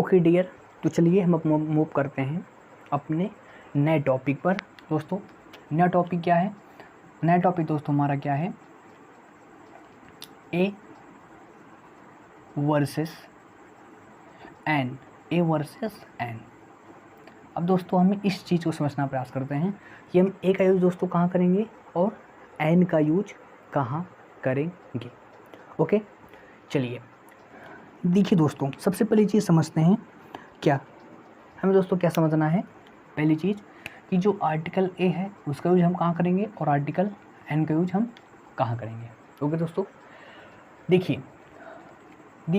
ओके डियर, तो चलिए हम मूव करते हैं अपने नए टॉपिक पर। दोस्तों नया टॉपिक क्या है, नया टॉपिक दोस्तों हमारा क्या है, A versus an, A versus an. अब दोस्तों हमें इस चीज़ को समझना प्रयास करते हैं कि हम ए का यूज़ दोस्तों कहाँ करेंगे और एन का यूज कहाँ करेंगे। ओके, चलिए देखिए दोस्तों, सबसे पहली चीज़ समझते हैं, क्या हमें दोस्तों क्या समझना है, पहली चीज़ कि जो आर्टिकल ए है उसका यूज हम कहाँ करेंगे और आर्टिकल एन का यूज हम कहाँ करेंगे। ओके दोस्तों, देखिए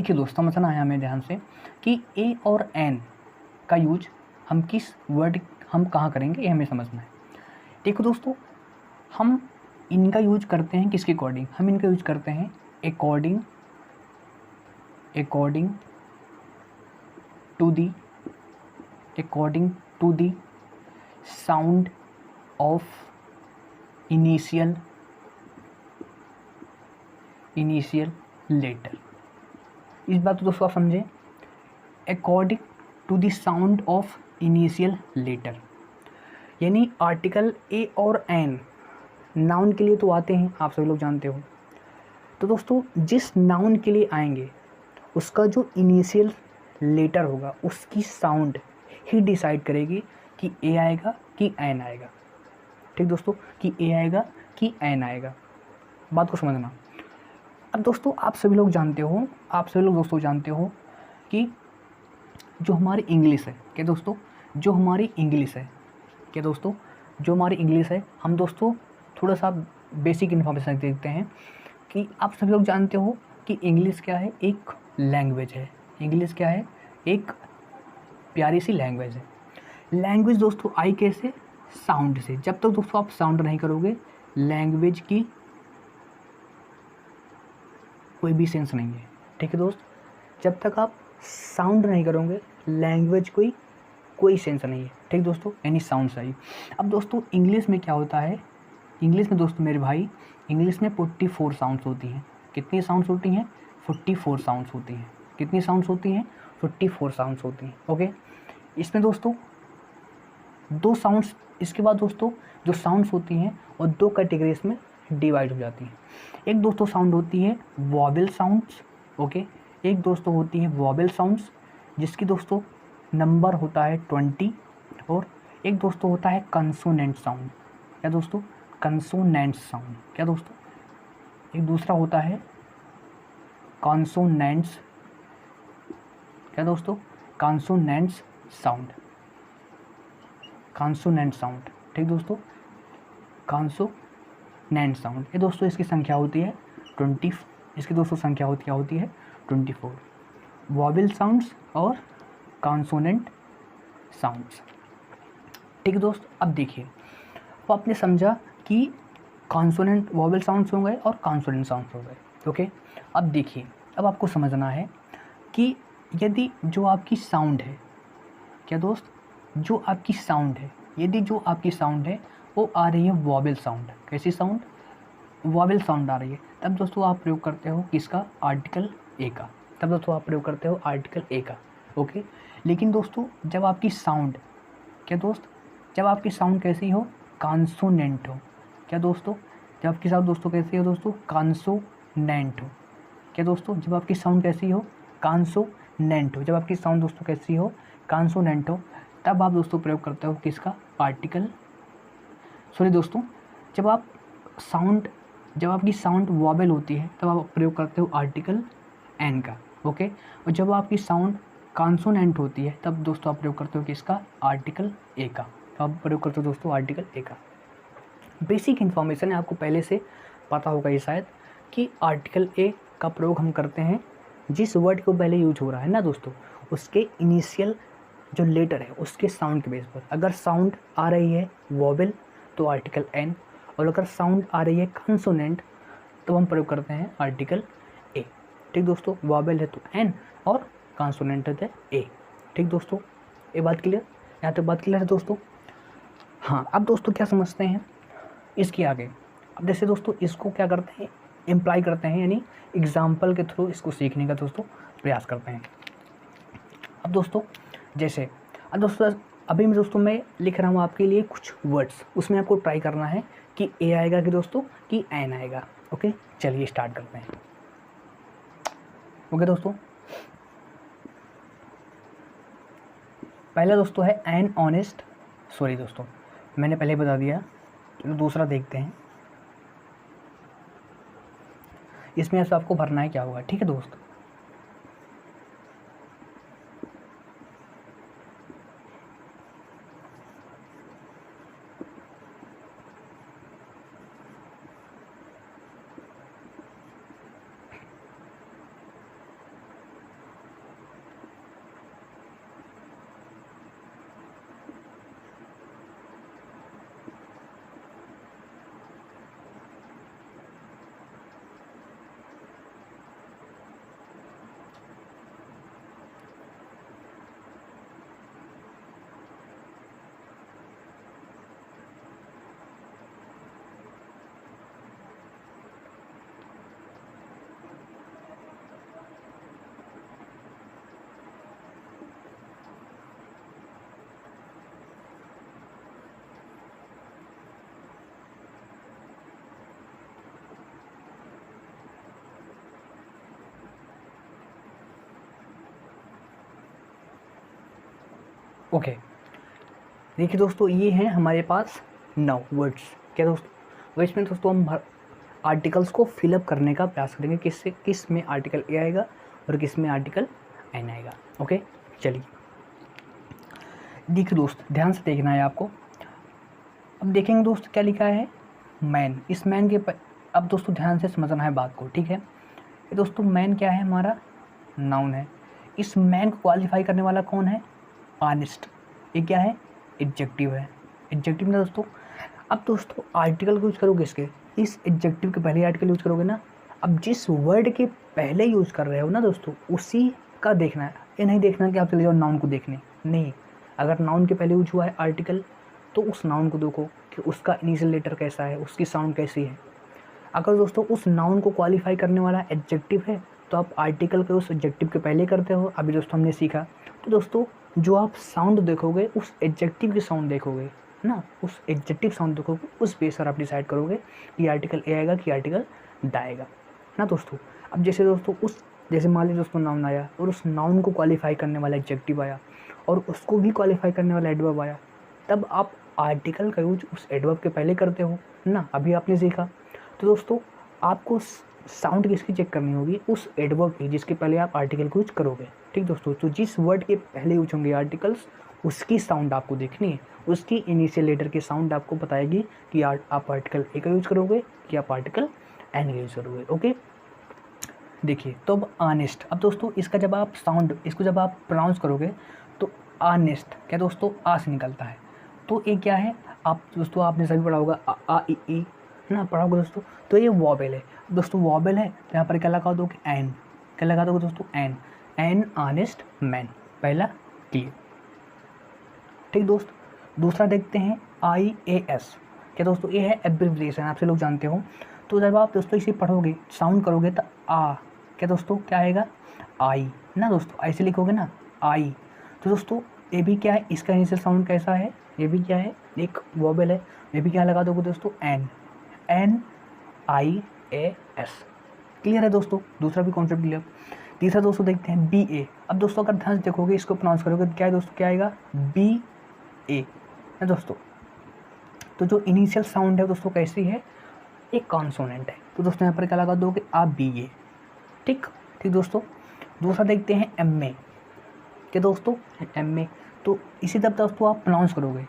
दोस्तों, समझना है हमें ध्यान से कि ए और एन का यूज हम किस वर्ड हम कहाँ करेंगे, ये हमें समझना है। देखो दोस्तों, हम इनका यूज करते हैं किसके अकॉर्डिंग, हम इनका यूज करते हैं according to the sound of initial letter. इस बात को दोस्तों आप समझें, according to the sound of initial letter, यानी आर्टिकल ए और एन नाउन के लिए तो आते हैं, आप सभी लोग जानते हो। तो दोस्तों जिस नाउन के लिए आएंगे उसका जो इनिशियल लेटर होगा उसकी साउंड ही डिसाइड करेगी कि ए आएगा कि एन आएगा। ठीक दोस्तों, कि ए आएगा कि एन आएगा, बात को समझना। अब दोस्तों आप सभी लोग जानते हो, दोस्तों जानते हो कि जो हमारी इंग्लिश है, क्या दोस्तों, जो हमारी इंग्लिश है, क्या दोस्तों, जो हमारी इंग्लिश है, हम दोस्तों थोड़ा सा बेसिक इन्फॉर्मेशन देखते हैं कि कि आप सभी लोग जानते हो कि इंग्लिश क्या है, एक लैंग्वेज है। इंग्लिश क्या है, एक प्यारी सी लैंग्वेज है। लैंग्वेज दोस्तों आई कैसे, साउंड से। जब तक दोस्तों आप साउंड नहीं करोगे लैंग्वेज की कोई भी सेंस नहीं है। ठीक है दोस्त, जब तक आप साउंड नहीं करोगे लैंग्वेज कोई सेंस नहीं है। ठीक दोस्तों, एनी साउंड सही। अब दोस्तों इंग्लिश में क्या होता है, इंग्लिश में दोस्तों मेरे भाई, इंग्लिश में 44 साउंड्स होती हैं। कितनी साउंड्स होती हैं, 44 साउंड्स होती हैं। कितनी साउंड्स होती हैं, 44 साउंड्स होती हैं। ओके, इसमें दोस्तों दो साउंड्स, इसके बाद दोस्तों जो साउंड्स होती हैं और दो कैटेगरीज में डिवाइड हो जाती हैं। एक दोस्तों साउंड होती है वॉवेल साउंड्स। ओके, एक दोस्तों होती है वॉवेल साउंड्स जिसकी दोस्तों नंबर होता है 20, और एक दोस्तों होता है कंसोनेंट साउंड। क्या दोस्तों, कंसोनेंट साउंड। क्या दोस्तों, एक दूसरा होता है कॉन्सोनेंट्स। क्या दोस्तों, कॉन्सोनेंट्स साउंड, कॉन्सोनेंट साउंड। ठीक दोस्तों, कॉन्सोनेंट साउंड। ये दोस्तों इसकी संख्या होती है 20, इसकी दोस्तों संख्या होती है 24। वॉवेल साउंड्स और कॉन्सोनेंट साउंड्स। ठीक है दोस्त, अब देखिए, अब आपने समझा कि कॉन्सोनेंट वॉवेल साउंड्स हो गए और कॉन्सोनेंट साउंड्स हो गए। ओके, अब देखिए, अब आपको समझना है कि यदि जो आपकी साउंड है, क्या दोस्त, जो आपकी साउंड है, यदि जो आपकी साउंड है वो आ रही है वॉवेल साउंड, कैसी साउंड, वॉवेल साउंड आ रही है, तब दोस्तों आप प्रयोग करते हो किसका, आर्टिकल ए का। तब दोस्तों आप प्रयोग करते हो आर्टिकल ए का। ओके, लेकिन दोस्तों जब आपकी साउंड, क्या दोस्त, जब आपकी साउंड कैसी हो, कॉन्सोनेंट हो। क्या दोस्तों, जब आपकी साउंड दोस्तों कैसी हो दोस्तों, कॉन्सोनेंट हो। क्या दोस्तों, जब आपकी साउंड कैसी हो, कॉन्सोनेंट हो। जब आपकी साउंड दोस्तों कैसी हो, कॉन्सोनेंट हो, तब आप दोस्तों प्रयोग करते हो किसका, आर्टिकल, सॉरी दोस्तों, जब आपकी साउंड वॉवेल होती है तब आप प्रयोग करते हो आर्टिकल एन का। ओके, और जब आपकी साउंड कॉन्सोनेंट होती है तब दोस्तों आप प्रयोग करते हो किसका, आर्टिकल ए का। तो आप प्रयोग करते हो दोस्तों आर्टिकल ए का। बेसिक इन्फॉर्मेशन है, आपको पहले से पता होगा ये शायद, कि आर्टिकल ए का प्रयोग हम करते हैं जिस वर्ड को पहले यूज हो रहा है ना दोस्तों, उसके इनिशियल जो लेटर है उसके साउंड के बेस पर। अगर साउंड आ रही है वॉवेल तो आर्टिकल एन, और अगर साउंड आ रही है कॉन्सोनेंट तो हम प्रयोग करते हैं आर्टिकल ए। ठीक दोस्तों, वॉवेल है तो एन और कॉन्सोनेंट है तो ए। ठीक दोस्तों, ये बात क्लियर, यहाँ तक बात क्लियर है दोस्तों। हाँ, अब दोस्तों क्या समझते हैं इसके आगे। अब जैसे दोस्तों इसको क्या करते हैं, इम्प्लाई करते हैं, यानी एग्जाम्पल के थ्रू इसको सीखने का दोस्तों प्रयास करते हैं। अब दोस्तों जैसे, अब दोस्तों अभी मैं दोस्तों मैं लिख रहा हूँ आपके लिए कुछ वर्ड्स, उसमें आपको ट्राई करना है कि ए आएगा कि दोस्तों कि एन आएगा। ओके, चलिए स्टार्ट करते हैं। ओके दोस्तों, पहला दोस्तों है एन ऑनेस्ट, सॉरी दोस्तों मैंने पहले बता दिया, तो दूसरा देखते हैं। इसमें ऐसा आपको भरना है क्या होगा। ठीक है दोस्त, ओके देखिए दोस्तों, ये हैं हमारे पास 9 वर्ड्स। क्या दोस्तों, तो इसमें दोस्तों हम आर्टिकल्स को फिलअप करने का प्रयास करेंगे, किस में आर्टिकल ए आएगा और किस में आर्टिकल एन आएगा। ओके, चलिए देखिए दोस्त, ध्यान से देखना है आपको। अब देखेंगे दोस्त क्या लिखा है, मैन। इस मैन के अब दोस्तों ध्यान से समझना है बात को, ठीक है। ये दोस्तों मैन क्या है, हमारा नाउन है। इस मैन को क्वालिफाई करने वाला कौन है, ऑनेस्ट। ये क्या है, एडजेक्टिव है। एडजेक्टिव ना दोस्तों। अब दोस्तों आर्टिकल को यूज करोगे इसके, इस एडजेक्टिव के पहले आर्टिकल यूज करोगे ना। अब जिस वर्ड के पहले यूज कर रहे हो ना दोस्तों, उसी का देखना है। ये नहीं देखना कि आप चले जाओ नाउन को देखने, नहीं। अगर नाउन के पहले यूज हुआ है आर्टिकल, तो उस नाउन को देखो कि उसका इनिशियल लेटर कैसा है, उसकी साउंड कैसी है। अगर दोस्तों उस नाउन को क्वालिफाई करने वाला एडजेक्टिव है, तो आप आर्टिकल के उस एडजेक्टिव के पहले करते हो। अभी दोस्तों हमने सीखा। तो दोस्तों जो आप साउंड देखोगे, उस एडजेक्टिव की साउंड देखोगे ना, उस एडजेक्टिव साउंड देखोगे, उस बेस पर आप डिसाइड करोगे कि आर्टिकल ए आएगा कि आर्टिकल ड आएगा ना दोस्तों। अब जैसे दोस्तों जैसे मान लीजिए दोस्तों नाउन आया और उस नाउन को क्वालिफाई करने वाला एडजेक्टिव आया और उसको भी क्वालिफाई करने वाला एडवर्ब आया, तब आप आर्टिकल का यूज उस एडवर्ब के पहले करते हो ना। अभी आपने सीखा। तो दोस्तों आपको साउंड किसकी चेक करनी होगी, उस एडवर्ब की जिसके पहले आप आर्टिकल को यूज करोगे, ठीक दोस्तों। तो जिस वर्ड के पहले यूज होंगे आर्टिकल्स, उसकी साउंड आपको देखनी है। उसकी इनिशियल लेटर की साउंड आपको बताएगी कि आप आर्टिकल ए का यूज करोगे कि आप आर्टिकल एन का यूज करोगे। ओके, देखिए तो अब ऑनेस्ट। अब दोस्तों इसका जब आप साउंड, इसको जब आप प्रोनाउंस करोगे तो ऑनेस्ट क्या दोस्तों, आ से निकलता है। तो ये क्या है, आप दोस्तों आपने सभी पढ़ा होगा, आ ई ई ना, पढ़ा होगा दोस्तों। तो ये वॉबेल है दोस्तों, वॉबेल है। तो यहाँ पर क्या लगा दोगे, एन। क्या लगा दोगे दोस्तों, एन। एन ऑनेस्ट मैन, पहला क्लियर, ठीक दोस्त। दूसरा देखते हैं IAS। क्या दोस्तों, ये है एब्रिविएशन, आपसे लोग जानते हो। तो जब आप दोस्तों इसे पढ़ोगे, साउंड करोगे तो आ, क्या दोस्तों क्या आएगा, आई ना दोस्तों, ऐसे लिखोगे ना, आई। तो दोस्तों ये भी क्या है, इसका इनिशियल साउंड कैसा है, ये भी क्या है, एक वॉबेल है। ये भी क्या लगा दोगे दोस्तों, एन। NIAS, क्लियर है दोस्तों। दूसरा भी कॉन्सेप्ट क्लियर। तीसरा दोस्तों देखते हैं BA। अब दोस्तों अगर ध्यान से देखोगे, इसको प्रोनाउंस करोगे तो क्या है दोस्तों, क्या आएगा, BA ना दोस्तों। तो जो इनिशियल साउंड है दोस्तों कैसी है, एक कॉन्सोनेंट है। तो दोस्तों यहाँ पर क्या लगा दोगे, BA, ठीक ठीक दोस्तों। दूसरा देखते हैं MA। क्या दोस्तों, MA। तो इसी तरह दोस्तों आप प्रोनाउंस करोगे।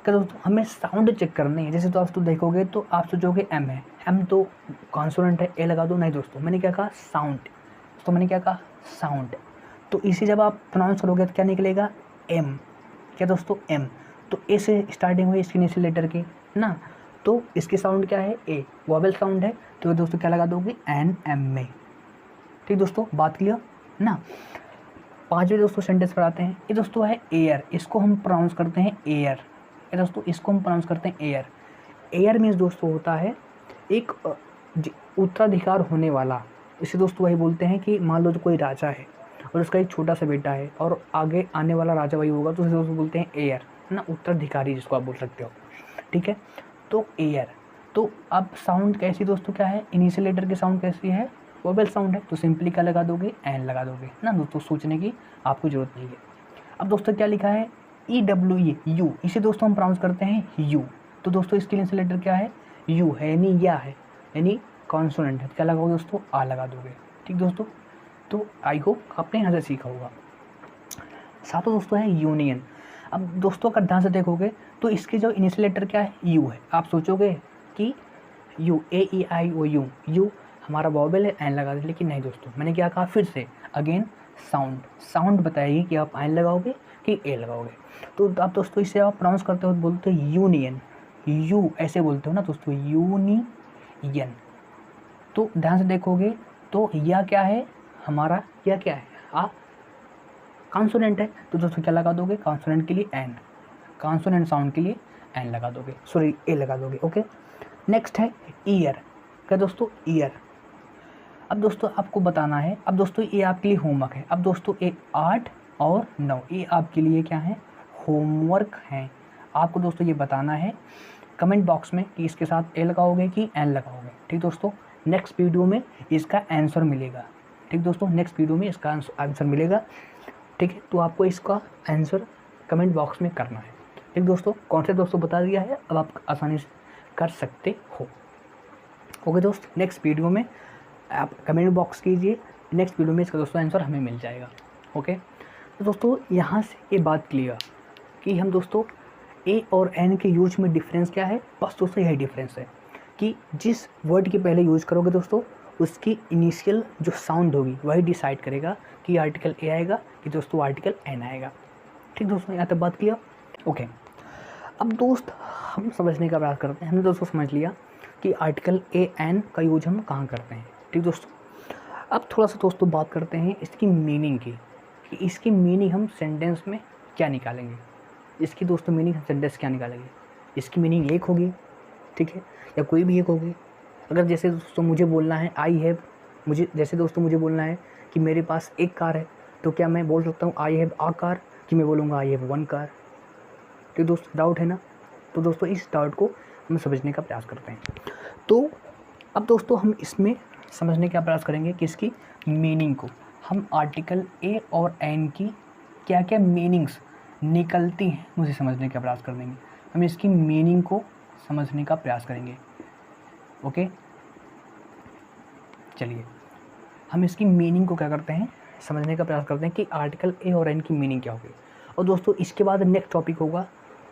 क्या दोस्तों, हमें साउंड चेक करनी है। जैसे दोस्तों देखोगे तो आप सोचोगे M है, M तो कॉन्सोनेंट है, ए लगा दो। नहीं दोस्तों, मैंने क्या कहा, साउंड। तो मैंने क्या कहा, साउंड। तो इसे जब आप प्रोनाउंस करोगे तो क्या निकलेगा, M। क्या दोस्तों, M। तो ए से स्टार्टिंग हुई इसकी इनिशियल लेटर की ना, तो इसकी साउंड क्या है, ए, वॉवेल साउंड है। तो दोस्तों क्या लगा दोगे, NMA, ठीक दोस्तों, बात क्लियर ना। पांचवें दोस्तों सेंटेंस पर आते हैं। ये दोस्तों है एयर, इसको हम प्रोनाउंस करते हैं एयर। ये दोस्तों इसको हम प्रोनाउंस करते हैं एयर। एयर मीन्स दोस्तों होता है एक उत्तराधिकार होने वाला। इसे दोस्तों वही बोलते हैं कि मान लो जो कोई राजा है और उसका एक छोटा सा बेटा है और आगे आने वाला राजा वही होगा, तो उसे दोस्तों बोलते हैं एयर ना, उत्तराधिकारी जिसको आप बोल सकते हो, ठीक है। तो एयर। तो अब साउंड कैसी दोस्तों, क्या है, इनिशियल लेटर की साउंड कैसी है, वोवेल साउंड है। तो सिंपली क्या लगा दोगे, एन लगा दोगे ना दोस्तों, सोचने की आपको जरूरत नहीं है। अब दोस्तों क्या लिखा है, EWE, यू। इसे दोस्तों हम प्रोनाउंस करते हैं यू। तो दोस्तों इसके इनिशियल लेटर क्या है, यू है, यानी या है, यानी कॉन्सोनेंट है। क्या लगाओगे दोस्तों, आ लगा दोगे, ठीक दोस्तों। तो आई होप आपने यहाँ से सीखा होगा। सातों दोस्तों है यूनियन। अब दोस्तों अगर ध्यान से देखोगे तो इसके जो इनिशियल लेटर क्या है, यू है। आप सोचोगे कि यू, AEIOU, यू हमारा वॉवेल है, एन लगा दे, लेकिन नहीं दोस्तों, मैंने क्या कहा, फिर से अगेन साउंड बताएगी कि आप एन लगाओगे कि ए लगाओगे। तो आप दोस्तों इसे आप प्रोनाउंस करते हो बोलते हो यूनियन, यू ऐसे बोलते हो ना दोस्तों, यूनियन। तो ध्यान से देखोगे तो या क्या है हमारा, या क्या है, कॉन्सोनेंट है। तो दोस्तों क्या लगा दोगे, कॉन्सोनेंट के लिए एन, कॉन्सोनेंट साउंड के लिए एन लगा दोगे, सॉरी ए लगा दोगे। ओके, नेक्स्ट है ईयर। क्या दोस्तों, ईयर। अब दोस्तों आपको बताना है, अब दोस्तों ये आपके लिए होमवर्क है। अब दोस्तों ये 8 और 9 ये आपके लिए क्या है, होमवर्क है। आपको दोस्तों ये बताना है कमेंट बॉक्स में कि इसके साथ ए लगाओगे कि एन लगाओगे, ठीक दोस्तों। नेक्स्ट वीडियो में इसका आंसर मिलेगा, ठीक दोस्तों, नेक्स्ट वीडियो में इसका आंसर मिलेगा, ठीक है। तो आपको इसका आंसर कमेंट बॉक्स में करना है, ठीक दोस्तों। कॉन्सेप्ट दोस्तों बता दिया है, अब आप आसानी से कर सकते हो। ओके दोस्त, नेक्स्ट वीडियो में आप कमेंट बॉक्स कीजिए, नेक्स्ट वीडियो में इसका दोस्तों आंसर हमें मिल जाएगा। ओके, तो दोस्तों यहाँ से ये बात क्लियर कि हम दोस्तों ए और एन के यूज में डिफरेंस क्या है, बस दोस्तों यही डिफरेंस है कि जिस वर्ड के पहले यूज़ करोगे दोस्तों उसकी इनिशियल जो साउंड होगी वही डिसाइड करेगा कि आर्टिकल ए आएगा कि दोस्तों आर्टिकल एन आएगा। ठीक दोस्तों, यहाँ तक बात क्लियर? ओके, अब दोस्त हम समझने का प्रयास करते हैं। हमने दोस्तों समझ लिया कि आर्टिकल ए एन का यूज हम कहाँ करते हैं। ठीक दोस्तों, अब थोड़ा सा दोस्तों बात करते हैं इसकी मीनिंग की, कि इसकी मीनिंग हम सेंटेंस में क्या निकालेंगे। इसकी दोस्तों मीनिंग हम सेंटेंस क्या निकालेंगे। इसकी मीनिंग एक होगी, ठीक है, या कोई भी एक होगी। अगर जैसे दोस्तों मुझे बोलना है आई हैव, मुझे बोलना है कि मेरे पास एक कार है, तो क्या मैं बोल सकता हूँ आई हैव आ कार, कि मैं बोलूँगा आई हैव वन कार। तो दोस्तों डाउट है ना, तो दोस्तों इस डाउट को हम समझने का प्रयास करते हैं। तो अब दोस्तों हम इसमें समझने का प्रयास करेंगे कि इसकी मीनिंग को, हम आर्टिकल ए और एन की क्या क्या मीनिंग्स निकलती हैं मुझे समझने का प्रयास करेंगे। हम इसकी मीनिंग को समझने का प्रयास करेंगे। ओके, चलिए हम इसकी मीनिंग को क्या करते हैं, समझने का प्रयास करते हैं कि आर्टिकल ए और एन की मीनिंग क्या होगी। और दोस्तों इसके बाद नेक्स्ट टॉपिक होगा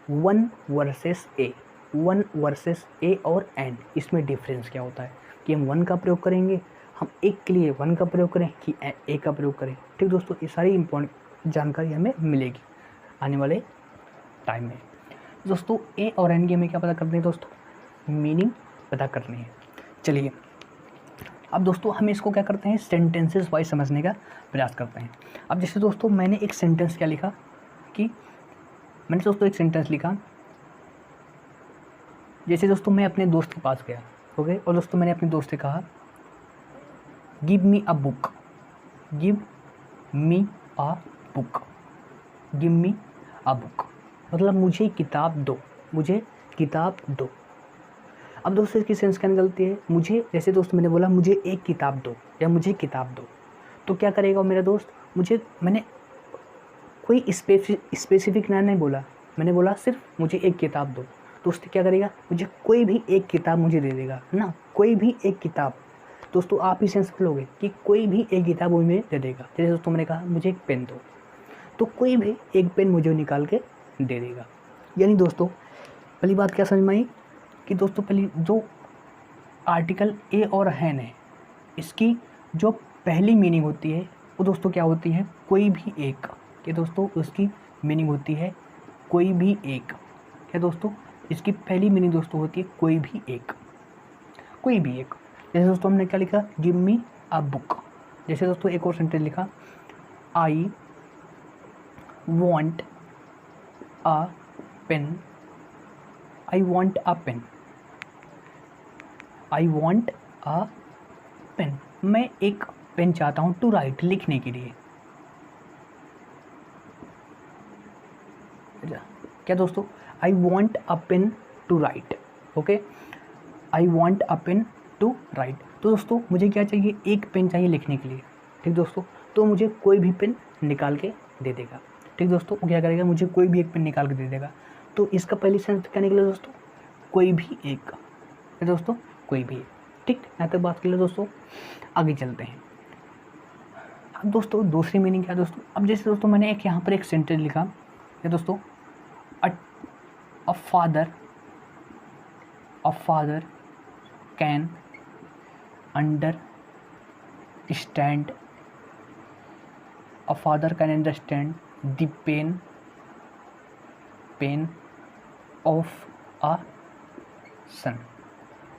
one versus A. One versus A और एन, इसमें डिफरेंस क्या होता है, कि हम वन का प्रयोग करेंगे, हम एक के लिए वन का प्रयोग करें कि ए का प्रयोग करें। ठीक दोस्तों, ये सारी इंपॉर्टेंट जानकारी हमें मिलेगी आने वाले टाइम में। दोस्तों ए और एन की हमें क्या पता करनी है दोस्तों, मीनिंग पता करनी है। चलिए अब दोस्तों हम इसको क्या करते हैं, सेंटेंसेस वाइज समझने का प्रयास करते हैं। अब जैसे दोस्तों मैंने एक सेंटेंस क्या लिखा, कि मैंने दोस्तों एक सेंटेंस लिखा, जैसे दोस्तों मैं अपने दोस्त के पास गया, ओके, और दोस्तों मैंने अपने दोस्त से कहा give me a book, give me a book, give me a book, मतलब मुझे किताब दो, मुझे किताब दो। अब दोस्तों इसकी सेंस क्या निकलती है, मुझे, जैसे दोस्त मैंने बोला मुझे एक किताब दो या मुझे किताब दो, तो क्या करेगा मेरा दोस्त, मैंने कोई स्पेसिफिक नाम नहीं बोला, मैंने बोला सिर्फ मुझे एक किताब दो, तो उससे क्या करेगा, मुझे कोई भी एक किताब मुझे दे देगा ना, कोई भी एक किताब। दोस्तों आप ही सेंस लोगे कि कोई भी एक किताब मुझे दे देगा। जैसे दोस्तों मैंने कहा मुझे एक पेन दो, तो कोई भी एक पेन मुझे निकाल के दे देगा। यानी दोस्तों पहली बात क्या समझ में आई, कि दोस्तों पहली जो आर्टिकल ए और एन है, इसकी जो पहली मीनिंग होती है वो दोस्तों क्या होती है, कोई भी एक। कि दोस्तों उसकी मीनिंग होती है कोई भी एक। क्या दोस्तों, इसकी पहली मीनिंग दोस्तों होती है कोई भी एक, कोई भी एक। जैसे दोस्तों हमने क्या लिखा, गिव मी अ बुक। जैसे दोस्तों एक और सेंटेंस लिखा, I want a pen, I want a pen, I want a pen, मैं एक पेन चाहता हूँ टू राइट, लिखने के लिए। क्या दोस्तों, I want a pen to write, okay, I want a pen to write. तो दोस्तों मुझे क्या चाहिए, एक पेन चाहिए लिखने के लिए। ठीक दोस्तों, तो मुझे कोई भी पेन निकाल के दे देगा। ठीक दोस्तों, वो क्या करेगा, मुझे कोई भी एक पेन निकाल के दे देगा। तो इसका पहली सेंस क्या निकला दोस्तों, कोई भी एक। है दोस्तों, कोई भी एक। ठीक, यहाँ तक बात कर लो दोस्तों, आगे चलते हैं। अब दोस्तों दूसरी मीनिंग क्या है दोस्तों, अब जैसे दोस्तों मैंने एक यहाँ पर एक सेंटेंस लिखा है दोस्तों, a father can understand, a father can understand the pain of a son.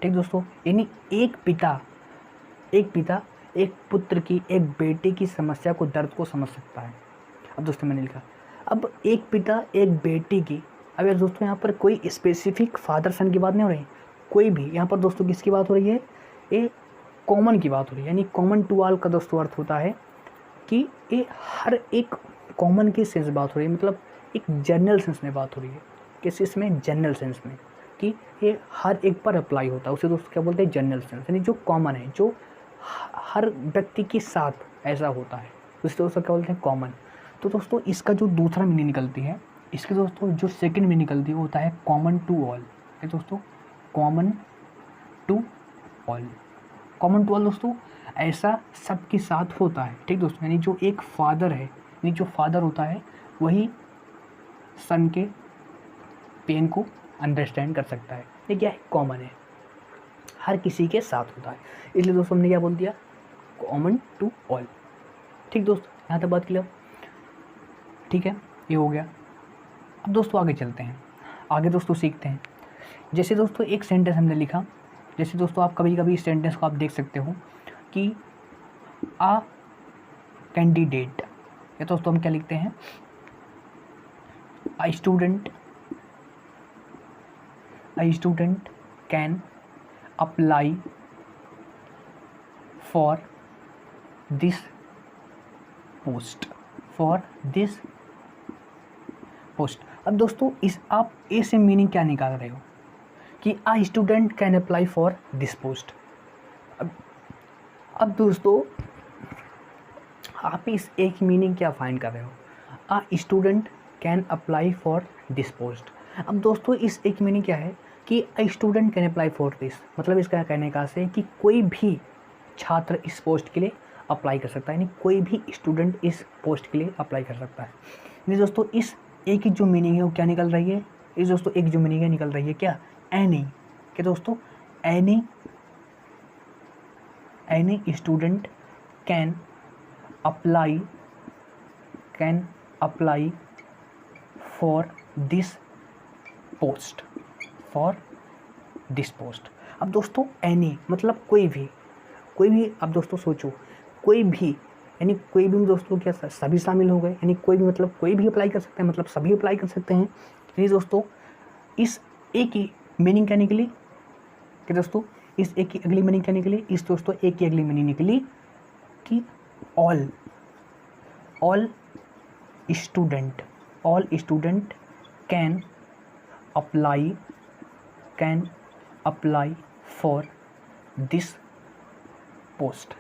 ठीक दोस्तों, यानी एक पिता एक पुत्र की, एक बेटे की समस्या को, दर्द को समझ सकता है। अब दोस्तों मैंने लिखा, अब एक पिता एक बेटी की, अब यार दोस्तों यहाँ पर कोई स्पेसिफिक फादर सन की बात नहीं हो रही, कोई भी यहाँ पर दोस्तों किसकी बात हो रही है, ये कॉमन की बात हो रही है। यानी कॉमन टू ऑल का दोस्तों अर्थ होता है कि ये हर एक कॉमन की सेंस बात हो रही है, मतलब एक जनरल सेंस में बात हो रही है। किस इसमें, जनरल सेंस में, कि ये हर एक पर अप्लाई होता है, उसे दोस्तों क्या बोलते हैं, जनरल सेंस, यानी जो कॉमन है, जो हर व्यक्ति के साथ ऐसा होता है, उसे दोस्तों क्या बोलते हैं, कॉमन। तो दोस्तों इसका जो दूसरा मीनिंग निकलती है, इसके दोस्तों जो सेकंड मीनिंग निकलती है वो होता है कॉमन टू ऑल। है दोस्तों, common to all. Common to all दोस्तों ऐसा सबके साथ होता है। ठीक दोस्तों, यानी जो एक फादर है, यानी जो फादर होता है वही सन के पेन को अंडरस्टैंड कर सकता है। ये क्या है, कॉमन है। हर किसी के साथ होता है, इसलिए दोस्तों हमने क्या बोल दिया, कॉमन टू ऑल। ठीक दोस्तों, यहाँ तक बात क्लियर। ठीक है, ये हो गया। अब दोस्तों आगे चलते हैं, आगे दोस्तों सीखते हैं। जैसे दोस्तों एक सेंटेंस हमने लिखा, जैसे दोस्तों आप कभी कभी इस सेंटेंस को आप देख सकते हो कि आ कैंडिडेट, या दोस्तों हम क्या लिखते हैं, a student can apply for this post, अब दोस्तों इस आप ए से मीनिंग क्या निकाल रहे हो कि a student can apply for this post। अब दोस्तों आप इस एक मीनिंग क्या फाइंड कर रहे हो, a student can apply for this post. अब दोस्तों इस एक मीनिंग क्या है कि a student can apply for this, मतलब इसका कहने का से कि कोई भी छात्र इस पोस्ट के लिए अप्लाई कर सकता है, यानी कोई भी स्टूडेंट इस पोस्ट के लिए अप्लाई कर सकता है। यानी दोस्तों इस एक की जो मीनिंग है वो क्या निकल रही है, इस दोस्तों एक जो मीनिंग है निकल रही है क्या, एनी, क्या दोस्तों, any student can apply for this post, अब दोस्तों एनी मतलब कोई भी, अब दोस्तों सोचो कोई भी, यानी कोई भी दोस्तों क्या सभी शामिल हो गए, यानी कोई भी मतलब कोई भी अप्लाई कर सकते हैं, मतलब सभी अप्लाई कर सकते हैं। यानी दोस्तों इस एक की मीनिंग क्या निकली कि दोस्तों इस एक की अगली मीनिंग क्या निकली, इस दोस्तों एक की अगली मीनिंग निकली कि all student can apply for this post,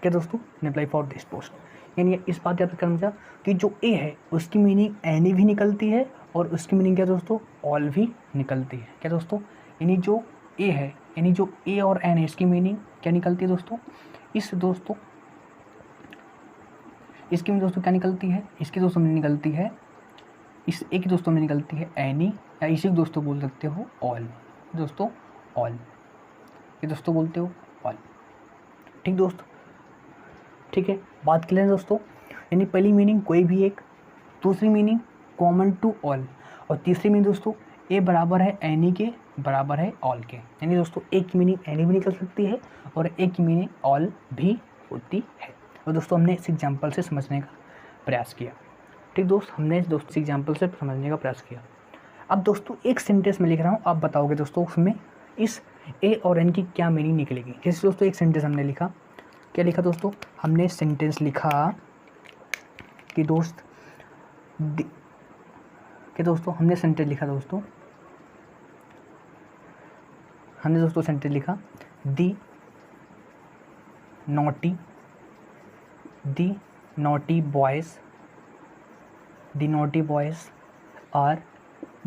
क्या दोस्तों, अप्लाई फॉर दिस पोस्ट। यानी इस बात याद करना चाहिए कि जो ए है उसकी मीनिंग एनी भी निकलती है और उसकी मीनिंग क्या दोस्तों, ऑल भी निकलती है। क्या दोस्तों, यानी जो ए है, यानी जो ए और एन है इसकी मीनिंग क्या निकलती है दोस्तों, इसकी दोस्तों क्या निकलती है, इसकी दोस्तों में निकलती है, इस एक दोस्तों में निकलती है एनी, या इसी दोस्तों बोल सकते हो ऑल, दोस्तों ऑल, ये दोस्तों बोलते हो ऑल। ठीक दोस्तों, ठीक है, बात क्लियर है दोस्तों। यानी पहली मीनिंग कोई भी एक, दूसरी मीनिंग कॉमन टू ऑल, और तीसरी मीनिंग दोस्तों ए बराबर है एनी के बराबर है ऑल के। यानी दोस्तों एक की मीनिंग एनी भी निकल सकती है और एक की मीनिंग ऑल भी होती है। और दोस्तों हमने इस एग्जाम्पल से समझने का प्रयास किया। ठीक दोस्त, हमने दोस्तों इस एग्जाम्पल से समझने का प्रयास किया। अब दोस्तों एक सेंटेंस में लिख रहा हूँ, आप बताओगे दोस्तों उसमें इस ए और एन की क्या मीनिंग निकलेगी। जैसे दोस्तों एक सेंटेंस हमने लिखा, क्या लिखा दोस्तों, हमने सेंटेंस लिखा कि दोस्तों हमने सेंटेंस लिखा दोस्तों, हमने दोस्तों सेंटेंस लिखा the naughty boys are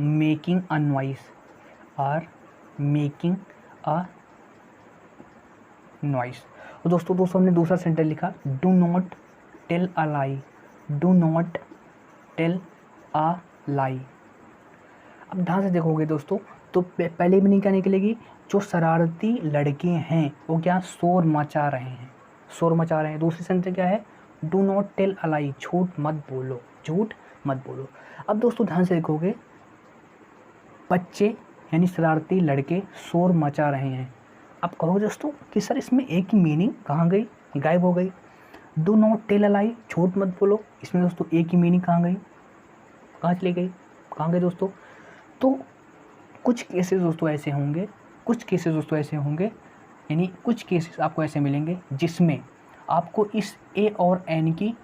making a noise. और दोस्तों हमने दूसरा सेंटेंस लिखा do not tell a lie. अब ध्यान से देखोगे दोस्तों तो पहले मीनिंग क्या निकलेगी, जो शरारती लड़के हैं वो क्या शोर मचा रहे हैं। दूसरी सेंटेंस क्या है, डू नॉट टेल अ लाई, झूठ मत बोलो। अब दोस्तों ध्यान से देखोगे, बच्चे यानी शरारती लड़के शोर मचा रहे हैं। अब कहोगे दोस्तों कि सर इसमें एक ही मीनिंग कहाँ गई, गायब हो गई। डू नॉट टेल अ लाई, झूठ मत बोलो, इसमें दोस्तों एक ही मीनिंग कहाँ गई, कहाँ चली गई, कहाँ गए दोस्तों। तो कुछ केसेस दोस्तों ऐसे होंगे, यानी कुछ केसेस आपको ऐसे मिलेंगे जिसमें आपको इस ए और एन की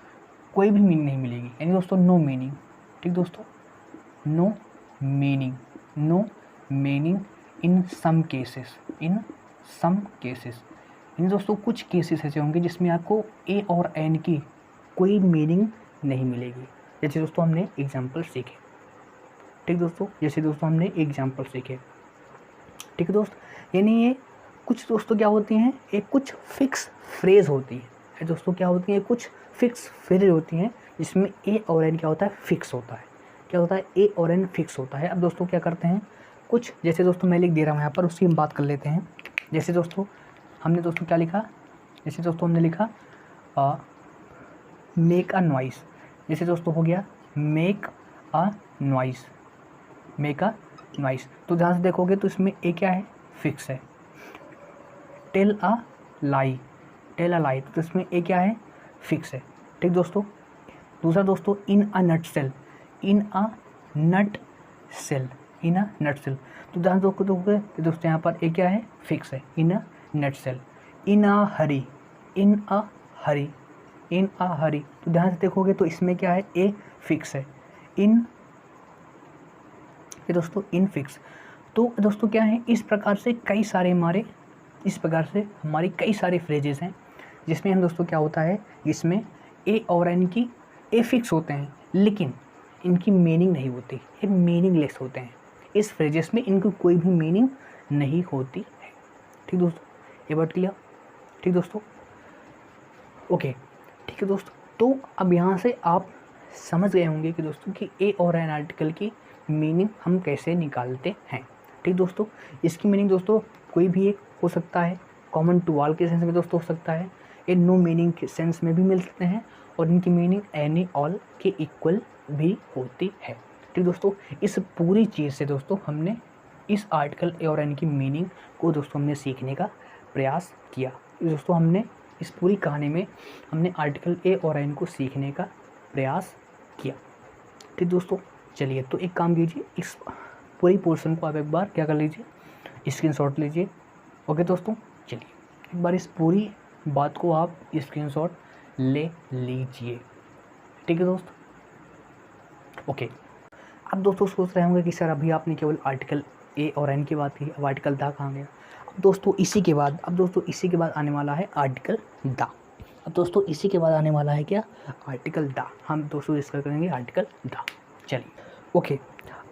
कोई भी मीनिंग नहीं मिलेगी, यानी दोस्तों नो मीनिंग। ठीक दोस्तों, no meaning in some cases, यानी दोस्तों कुछ केसेस ऐसे होंगे जिसमें आपको ए और एन की कोई मीनिंग नहीं मिलेगी। जैसे दोस्तों हमने एग्जाम्पल सीखे। ठीक दोस्तों, ठीक है दोस्त, यानी ये कुछ दोस्तों क्या होती हैं, एक कुछ फिक्स फ्रेज होती है दोस्तों, क्या होती है, कुछ फिक्स फ्रेज होती हैं जिसमें ए और एन क्या होता है, फिक्स होता है। क्या होता है, ए और एन फिक्स होता है। अब दोस्तों क्या करते हैं, कुछ जैसे दोस्तों मैं लिख दे रहा हूँ यहाँ पर, उसकी हम बात कर लेते हैं। जैसे दोस्तों हमने दोस्तों क्या लिखा, जैसे दोस्तों हमने लिखा मेक अ नॉइस। जैसे दोस्तों हो गया make a noise, make a noise. तो ध्यान से देखोगे तो इसमें ए क्या है, फिक्स है। Tell a lie, tell a लाई, तो इसमें ए क्या है, फिक्स है। ठीक दोस्तों। दूसरा दोस्तों इन अ नट सेल, इन अ नट सेल, इन अ नट सेल। तो ध्यान दोगे कि दोस्तों यहाँ पर ए क्या है, फिक्स है, इन अ नट सेल। इन अ हरी, इन अ हरी, इन अ हरी। तो ध्यान से देखोगे तो इसमें क्या है, ए फिक्स है, इन, ये दोस्तों इन फिक्स। तो दोस्तों क्या है, इस प्रकार से कई सारे हमारे, इस प्रकार से हमारी कई सारे फ्रेजेस हैं जिसमें हम दोस्तों क्या होता है, इसमें ए और एन की ए फिक्स होते हैं लेकिन इनकी मीनिंग नहीं होती, ये मीनिंगलेस होते हैं। इस फ्रेजेस में इनकी कोई भी मीनिंग नहीं होती है। ठीक दोस्तों, ये बात क्लियर। ठीक दोस्तों, ओके ठीक है दोस्तों। तो अब यहाँ से आप समझ गए होंगे कि दोस्तों कि ए और एन आर्टिकल की मीनिंग हम कैसे निकालते हैं। ठीक दोस्तों, इसकी मीनिंग दोस्तों कोई भी एक हो सकता है, कॉमन टू ऑल के सेंस में दोस्तों हो सकता है, ये नो मीनिंग के सेंस में भी मिल सकते हैं और इनकी मीनिंग एनी ऑल के इक्वल भी होती है। ठीक दोस्तों, इस पूरी चीज़ से दोस्तों हमने इस आर्टिकल ए और एन की मीनिंग को दोस्तों हमने सीखने का प्रयास किया। दोस्तों हमने इस पूरी कहानी में हमने आर्टिकल ए और एन को सीखने का प्रयास किया। ठीक दोस्तों, चलिए तो एक काम कीजिए, इस पूरी पोर्शन को आप एक बार क्या कर लीजिए, स्क्रीनशॉट लीजिए। ओके दोस्तों, चलिए एक बार इस पूरी बात को आप स्क्रीनशॉट ले लीजिए। ठीक है दोस्तों, ओके। अब दोस्तों सोच रहे होंगे कि सर अभी आपने केवल आर्टिकल ए और एन की बात की, अब आर्टिकल द कहाँ गया। अब दोस्तों इसी के बाद आने वाला है आर्टिकल द। अब दोस्तों इसी के बाद आने वाला है क्या, आर्टिकल द। हम दोस्तों डिस्कस करेंगे आर्टिकल द। चलिए ओके।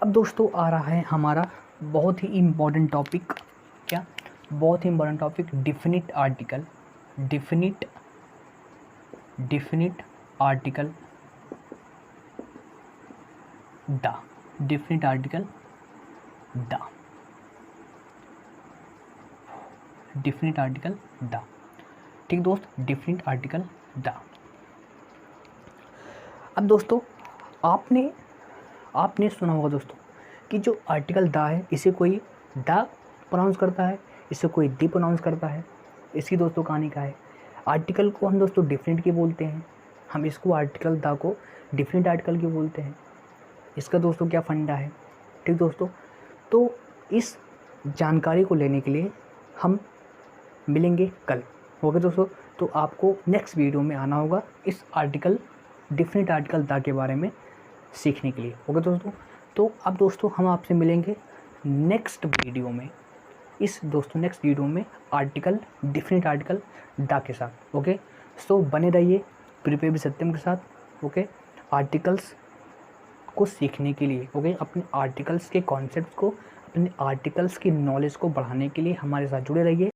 अब दोस्तों आ रहा है हमारा बहुत ही इम्पोर्टेंट टॉपिक, क्या, बहुत ही important topic, definite article, definite article the, definite article the, definite article the. ठीक दोस्त, डिफिनिट आर्टिकल द। अब दोस्तों आपने सुना होगा दोस्तों कि जो आर्टिकल द है इसे कोई द प्रोनाउंस करता है, इसे कोई डी प्रोनाउंस करता है। इसकी दोस्तों कहानी का है, आर्टिकल को हम दोस्तों डिफिनिट की बोलते हैं, हम इसको आर्टिकल द को डिफिनिट आर्टिकल की बोलते हैं। इसका दोस्तों क्या फंडा है। ठीक दोस्तों, तो इस जानकारी को लेने के लिए हम मिलेंगे कल। ओके दोस्तों, तो आपको नेक्स्ट वीडियो में आना होगा इस आर्टिकल, डिफिनिट आर्टिकल द के बारे में सीखने के लिए। ओके दोस्तों, तो अब दोस्तों हम आपसे मिलेंगे नेक्स्ट वीडियो में, इस दोस्तों नेक्स्ट वीडियो में आर्टिकल, डिफिनिट आर्टिकल द के साथ। ओके, सो बने रहिए प्रिपेयर विद सत्यम के साथ। ओके, आर्टिकल्स को सीखने के लिए, ओके, अपने आर्टिकल्स के कॉन्सेप्ट को, अपने आर्टिकल्स की नॉलेज को बढ़ाने के लिए हमारे साथ जुड़े रहिए।